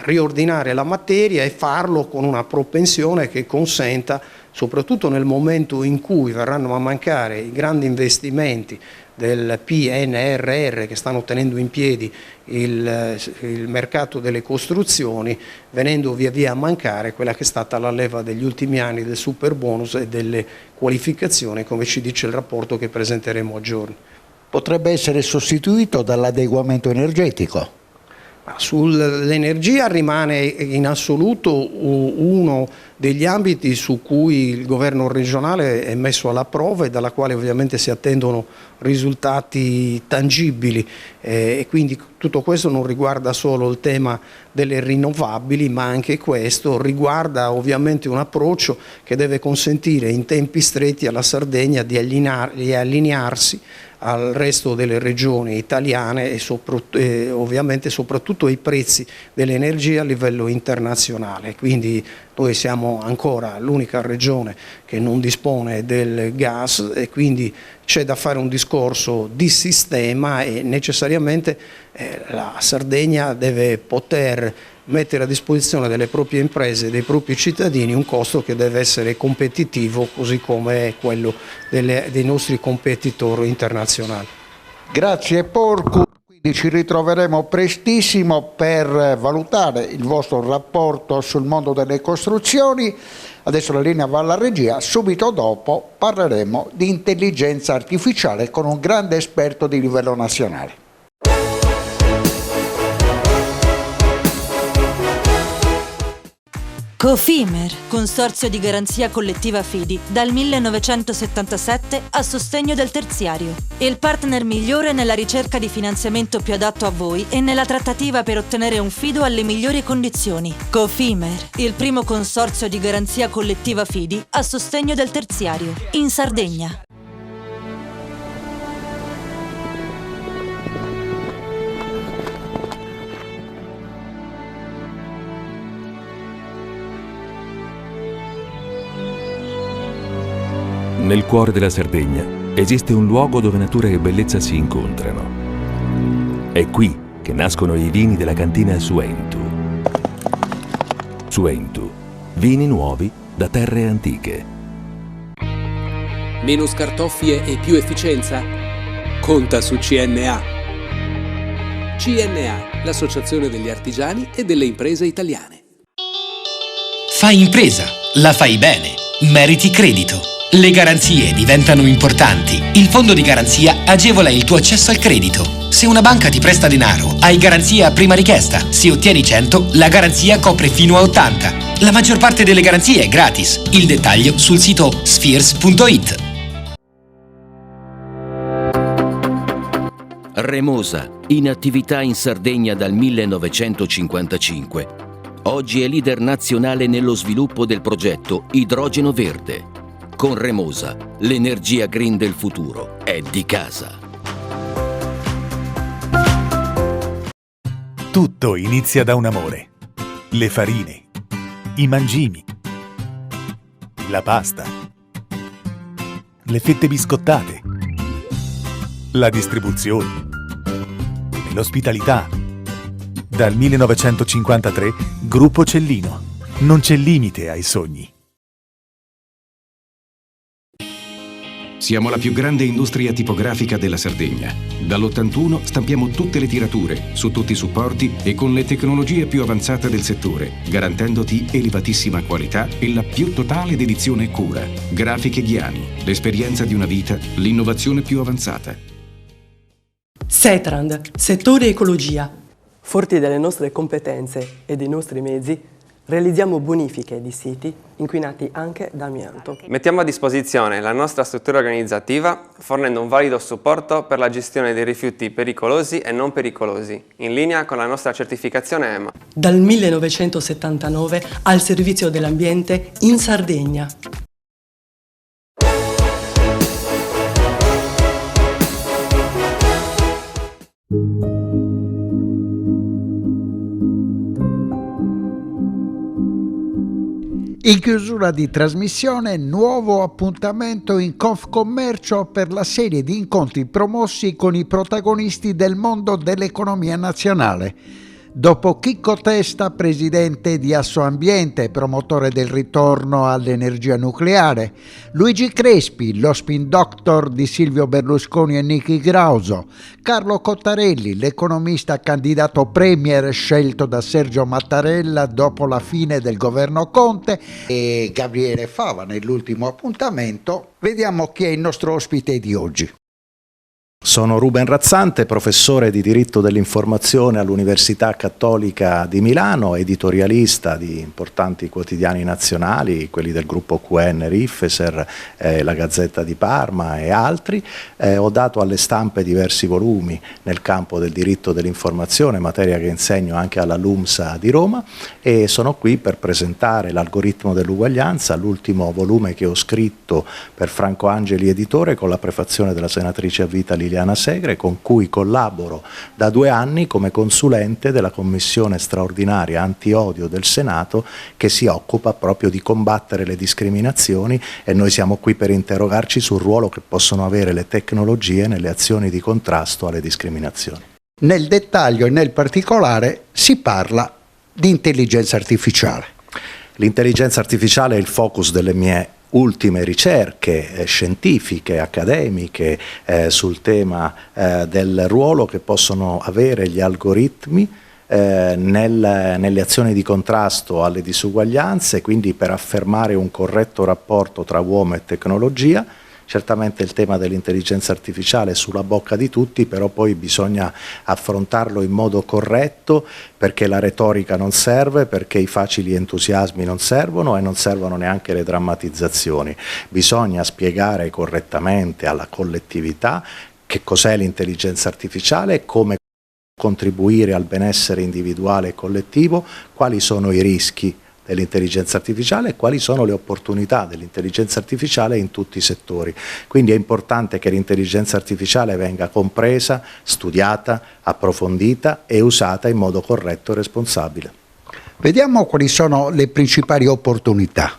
Speaker 16: riordinare la materia e farlo con una propensione che consenta, soprattutto nel momento in cui verranno a mancare i grandi investimenti del PNRR che stanno tenendo in piedi il mercato delle costruzioni, venendo via via a mancare quella che è stata la leva degli ultimi anni del super bonus e delle qualificazioni, come ci dice il rapporto che presenteremo a giorni.
Speaker 14: Potrebbe essere sostituito dall'adeguamento energetico?
Speaker 16: Sull'energia rimane in assoluto uno degli ambiti su cui il governo regionale è messo alla prova e dalla quale ovviamente si attendono risultati tangibili, e quindi tutto questo non riguarda solo il tema delle rinnovabili, ma anche questo riguarda ovviamente un approccio che deve consentire in tempi stretti alla Sardegna di allinearsi al resto delle regioni italiane e ovviamente soprattutto ai prezzi dell'energia a livello internazionale. Quindi noi siamo ancora l'unica regione che non dispone del gas e quindi c'è da fare un discorso di sistema e necessariamente la Sardegna deve poter mettere a disposizione delle proprie imprese e dei propri cittadini un costo che deve essere competitivo, così come è quello dei nostri competitor internazionali.
Speaker 14: Grazie Porcu, quindi ci ritroveremo prestissimo per valutare il vostro rapporto sul mondo delle costruzioni. Adesso la linea va alla regia, subito dopo parleremo di intelligenza artificiale con un grande esperto di livello nazionale.
Speaker 2: Cofimer, consorzio di garanzia collettiva Fidi, dal 1977 a sostegno del terziario. Il partner migliore nella ricerca di finanziamento più adatto a voi e nella trattativa per ottenere un fido alle migliori condizioni. Cofimer, il primo consorzio di garanzia collettiva Fidi a sostegno del terziario, in Sardegna.
Speaker 4: Nel cuore della Sardegna esiste un luogo dove natura e bellezza si incontrano. È qui che nascono i vini della cantina Suentu. Suentu, vini nuovi da terre antiche.
Speaker 6: Meno scartoffie e più efficienza? Conta su CNA. CNA, l'associazione degli artigiani e delle imprese italiane.
Speaker 15: Fai impresa, la fai bene, meriti credito. Le garanzie diventano importanti. Il fondo di garanzia agevola il tuo accesso al credito. Se una banca ti presta denaro, hai garanzia a prima richiesta. Se ottieni 100, la garanzia copre fino a 80. La maggior parte delle garanzie è gratis. Il dettaglio sul sito spheres.it.
Speaker 3: Remosa, in attività in Sardegna dal 1955. Oggi è leader nazionale nello sviluppo del progetto Idrogeno Verde. Con Remosa, l'energia green del futuro è di casa.
Speaker 17: Tutto inizia da un amore. Le farine, i mangimi, la pasta, le fette biscottate, la distribuzione, l'ospitalità. Dal 1953, Gruppo Cellino. Non c'è limite ai sogni.
Speaker 11: Siamo la più grande industria tipografica della Sardegna. Dall'81 stampiamo tutte le tirature, su tutti i supporti e con le tecnologie più avanzate del settore, garantendoti elevatissima qualità e la più totale dedizione e cura. Grafiche Ghiani, l'esperienza di una vita, l'innovazione più avanzata.
Speaker 12: Setrand, settore ecologia. Forti delle nostre competenze e dei nostri mezzi, realizziamo bonifiche di siti inquinati anche da amianto.
Speaker 24: Mettiamo a disposizione la nostra struttura organizzativa fornendo un valido supporto per la gestione dei rifiuti pericolosi e non pericolosi, in linea con la nostra certificazione EMA.
Speaker 12: Dal 1979 al servizio dell'ambiente in Sardegna.
Speaker 14: In chiusura di trasmissione, nuovo appuntamento in Confcommercio per la serie di incontri promossi con i protagonisti del mondo dell'economia nazionale. Dopo Chicco Testa, presidente di Assoambiente, promotore del ritorno all'energia nucleare, Luigi Crespi, lo spin doctor di Silvio Berlusconi e Niki Grauso, Carlo Cottarelli, l'economista candidato premier scelto da Sergio Mattarella dopo la fine del governo Conte, e Gabriele Fava nell'ultimo appuntamento. Vediamo chi è il nostro ospite di oggi.
Speaker 18: Sono Ruben Razzante, professore di diritto dell'informazione all'Università Cattolica di Milano, editorialista di importanti quotidiani nazionali, quelli del gruppo QN, Rifeser, la Gazzetta di Parma e altri. Ho dato alle stampe diversi volumi nel campo del diritto dell'informazione, materia che insegno anche alla LUMSA di Roma, e sono qui per presentare l'algoritmo dell'uguaglianza, l'ultimo volume che ho scritto per Franco Angeli editore con la prefazione della senatrice a vita Liliana Segre, con cui collaboro da 2 anni come consulente della Commissione straordinaria antiodio del Senato, che si occupa proprio di combattere le discriminazioni, e noi siamo qui per interrogarci sul ruolo che possono avere le tecnologie nelle azioni di contrasto alle discriminazioni.
Speaker 14: Nel dettaglio e nel particolare si parla di intelligenza artificiale.
Speaker 18: L'intelligenza artificiale è il focus delle mie ultime ricerche scientifiche, accademiche sul tema del ruolo che possono avere gli algoritmi nelle azioni di contrasto alle disuguaglianze, quindi per affermare un corretto rapporto tra uomo e tecnologia. Certamente il tema dell'intelligenza artificiale è sulla bocca di tutti, però poi bisogna affrontarlo in modo corretto, perché la retorica non serve, perché i facili entusiasmi non servono e non servono neanche le drammatizzazioni. Bisogna spiegare correttamente alla collettività che cos'è l'intelligenza artificiale, come contribuire al benessere individuale e collettivo, quali sono i rischi dell'intelligenza artificiale e quali sono le opportunità dell'intelligenza artificiale in tutti i settori. Quindi è importante che l'intelligenza artificiale venga compresa, studiata, approfondita e usata in modo corretto e responsabile.
Speaker 14: Vediamo quali sono le principali opportunità.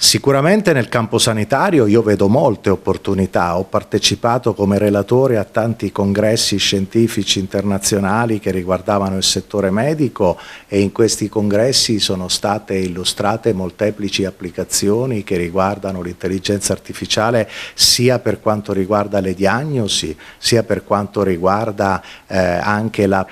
Speaker 18: Sicuramente nel campo sanitario io vedo molte opportunità, ho partecipato come relatore a tanti congressi scientifici internazionali che riguardavano il settore medico e in questi congressi sono state illustrate molteplici applicazioni che riguardano l'intelligenza artificiale sia per quanto riguarda le diagnosi, sia per quanto riguarda anche la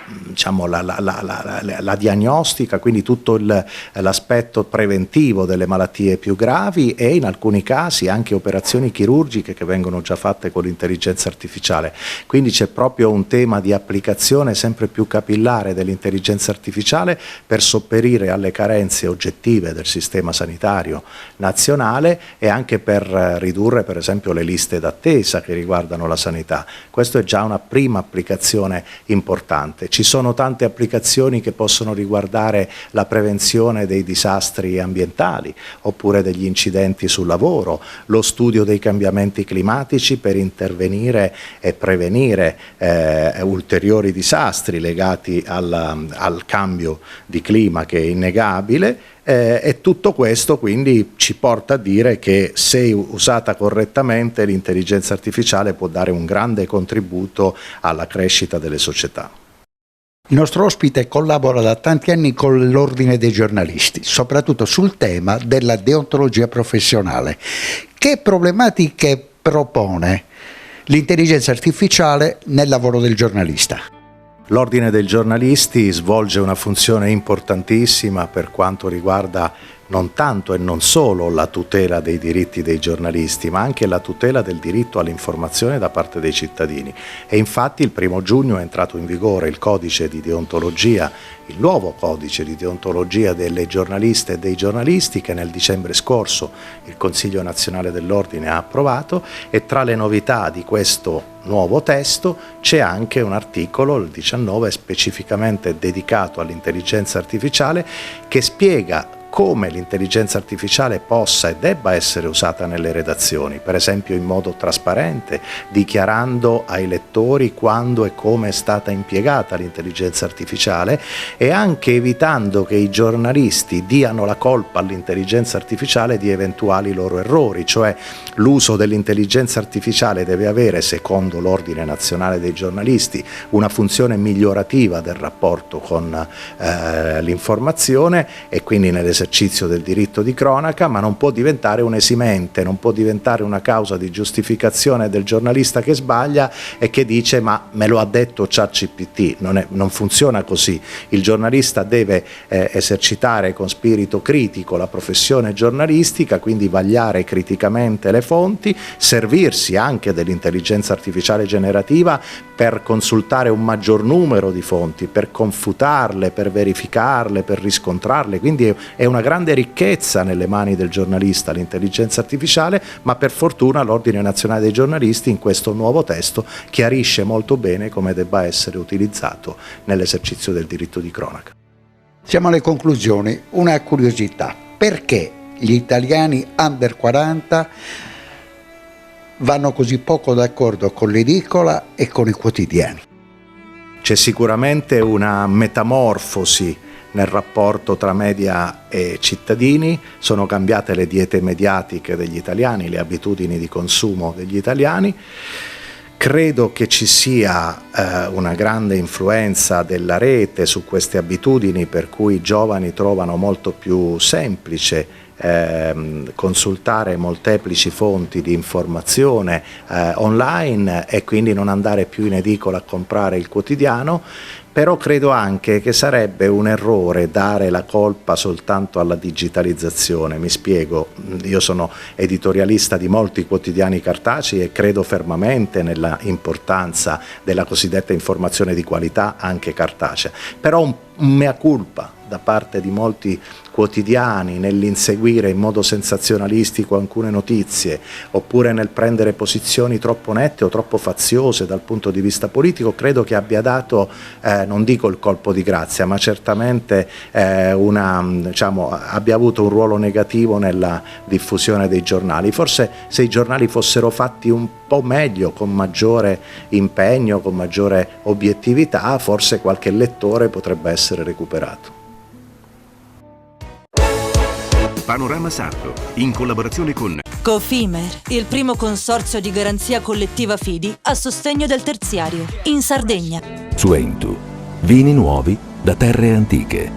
Speaker 18: diagnostica, quindi tutto l'aspetto preventivo delle malattie più gravi e in alcuni casi anche operazioni chirurgiche che vengono già fatte con l'intelligenza artificiale. Quindi c'è proprio un tema di applicazione sempre più capillare dell'intelligenza artificiale per sopperire alle carenze oggettive del sistema sanitario nazionale e anche per ridurre per esempio le liste d'attesa che riguardano la sanità. Questo è già una prima applicazione importante. Ci sono tante applicazioni che possono riguardare la prevenzione dei disastri ambientali oppure degli incidenti sul lavoro, lo studio dei cambiamenti climatici per intervenire e prevenire ulteriori disastri legati al cambio di clima che è innegabile. E tutto questo quindi ci porta a dire che se usata correttamente l'intelligenza artificiale può dare un grande contributo alla crescita delle società.
Speaker 14: Il nostro ospite collabora da tanti anni con l'Ordine dei giornalisti, soprattutto sul tema della deontologia professionale. Che problematiche propone l'intelligenza artificiale nel lavoro del giornalista?
Speaker 18: L'Ordine dei giornalisti svolge una funzione importantissima per quanto riguarda non tanto e non solo la tutela dei diritti dei giornalisti, ma anche la tutela del diritto all'informazione da parte dei cittadini. E infatti il 1° giugno è entrato in vigore il codice di deontologia, il nuovo codice di deontologia delle giornaliste e dei giornalisti che nel dicembre scorso il Consiglio Nazionale dell'Ordine ha approvato, e tra le novità di questo nuovo testo c'è anche un articolo, il 19, specificamente dedicato all'intelligenza artificiale che spiega come l'intelligenza artificiale possa e debba essere usata nelle redazioni, per esempio in modo trasparente, dichiarando ai lettori quando e come è stata impiegata l'intelligenza artificiale e anche evitando che i giornalisti diano la colpa all'intelligenza artificiale di eventuali loro errori, cioè l'uso dell'intelligenza artificiale deve avere, secondo l'Ordine Nazionale dei Giornalisti, una funzione migliorativa del rapporto con l'informazione e quindi nell'esercizio del diritto di cronaca, ma non può diventare un esimente, non può diventare una causa di giustificazione del giornalista che sbaglia e che dice ma me lo ha detto ChatGPT. Non funziona così. Il giornalista deve esercitare con spirito critico la professione giornalistica, quindi vagliare criticamente le fonti, servirsi anche dell'intelligenza artificiale generativa per consultare un maggior numero di fonti, per confutarle, per verificarle, per riscontrarle. Quindi è una grande ricchezza nelle mani del giornalista l'intelligenza artificiale, ma per fortuna l'Ordine Nazionale dei Giornalisti in questo nuovo testo chiarisce molto bene come debba essere utilizzato nell'esercizio del diritto di cronaca.
Speaker 14: Siamo alle conclusioni. Una curiosità: perché gli italiani under 40 vanno così poco d'accordo con l'edicola e con i quotidiani?
Speaker 18: C'è sicuramente una metamorfosi nel rapporto tra media e cittadini, sono cambiate le diete mediatiche degli italiani, le abitudini di consumo degli italiani. Credo che ci sia una grande influenza della rete su queste abitudini, per cui i giovani trovano molto più semplice consultare molteplici fonti di informazione online e quindi non andare più in edicola a comprare il quotidiano. Però credo anche che sarebbe un errore dare la colpa soltanto alla digitalizzazione. Mi spiego, io sono editorialista di molti quotidiani cartacei e credo fermamente nella importanza della cosiddetta informazione di qualità anche cartacea, però un mea culpa da parte di molti quotidiani nell'inseguire in modo sensazionalistico alcune notizie oppure nel prendere posizioni troppo nette o troppo faziose dal punto di vista politico, credo che abbia dato, non dico il colpo di grazia, ma certamente abbia avuto un ruolo negativo nella diffusione dei giornali. Forse se i giornali fossero fatti un po' meglio, con maggiore impegno, con maggiore obiettività, forse qualche lettore potrebbe essere recuperato.
Speaker 23: Panorama Sardo, in collaborazione con
Speaker 2: Cofimer, il primo consorzio di garanzia collettiva fidi a sostegno del terziario, in Sardegna.
Speaker 4: Suentu, vini nuovi da terre antiche.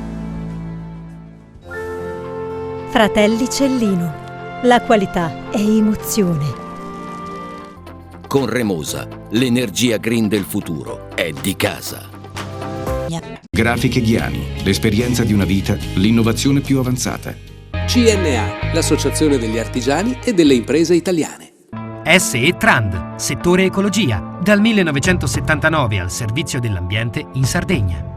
Speaker 7: Fratelli Cellino, la qualità è emozione.
Speaker 3: Con Remosa, l'energia green del futuro è di casa.
Speaker 11: Grafiche Ghiani, l'esperienza di una vita, l'innovazione più avanzata.
Speaker 6: CNA, l'associazione degli artigiani e delle imprese italiane.
Speaker 9: SE Trand, settore ecologia, dal 1979 al servizio dell'ambiente in Sardegna.